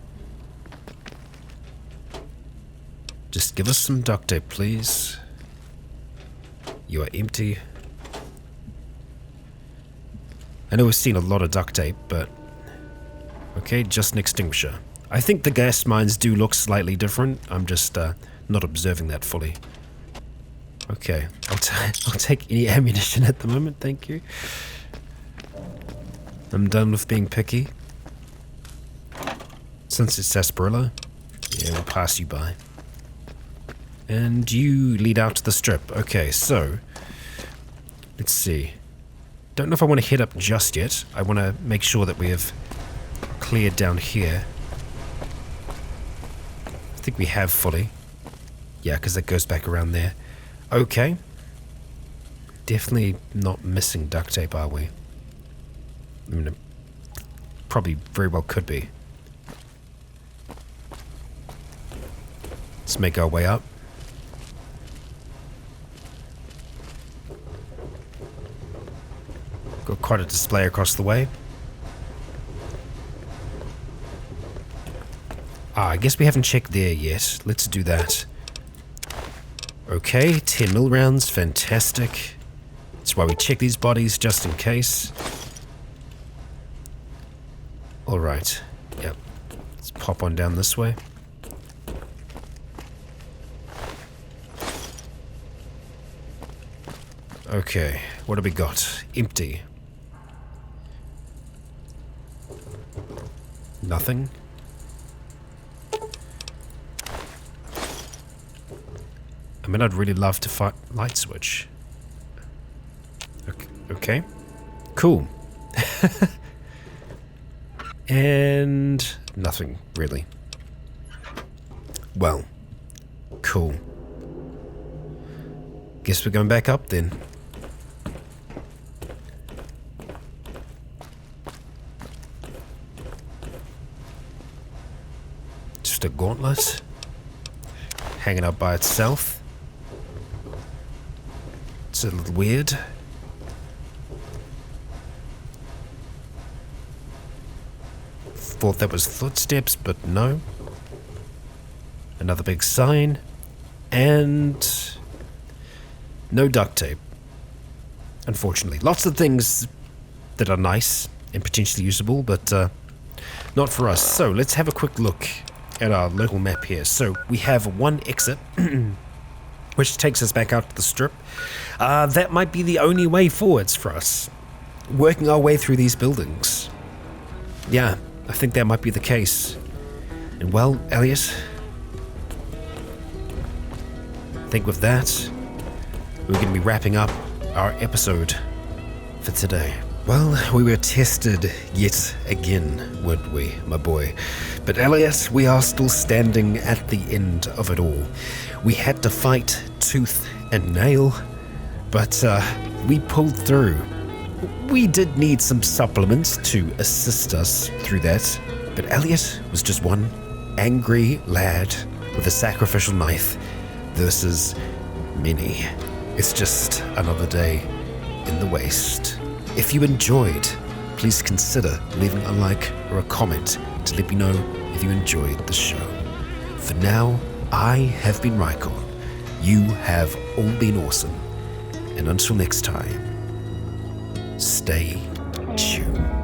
Just give us some duct tape, please. You are empty. I know we've seen a lot of duct tape, but... Okay, just an extinguisher. I think the gas mines do look slightly different. I'm just not observing that fully. Okay, I'll take any ammunition at the moment, thank you. I'm done with being picky. Since it's sarsaparilla, yeah, we'll pass you by. And you lead out to the strip. Okay, so let's see. Don't know if I want to head up just yet. I want to make sure that we have cleared down here. I think we have fully. Yeah, because that goes back around there. Okay. Definitely not missing duct tape, are we? I mean, probably very well could be. Let's make our way up. Got quite a display across the way. I guess we haven't checked there yet. Let's do that. Okay, 10 mil rounds, fantastic. That's why we check these bodies, just in case. Alright, yep. Let's pop on down this way. Okay, what have we got? Empty. Nothing. I mean, I'd really love to fight light switch. Okay. Cool. And nothing, really. Well, cool. Guess we're going back up then. Just a gauntlet. Hanging up by itself. It's a little weird. Thought that was footsteps, but no. Another big sign. And no duct tape. Unfortunately. Lots of things that are nice and potentially usable, but not for us. So let's have a quick look at our local map here. So we have one exit, which takes us back out to the strip. That might be the only way forwards for us. Working our way through these buildings. Yeah, I think that might be the case. And well, Elliot, I think with that, we're going to be wrapping up our episode for today. Well, we were tested yet again, weren't we, my boy? But Elliot, we are still standing at the end of it all. We had to fight tooth and nail, but we pulled through. We did need some supplements to assist us through that, but Elliot was just one angry lad with a sacrificial knife versus many. It's just another day in the waste. If you enjoyed, please consider leaving a like or a comment to let me know if you enjoyed the show. For now, I have been Rycon. You have all been awesome. And until next time, stay tuned.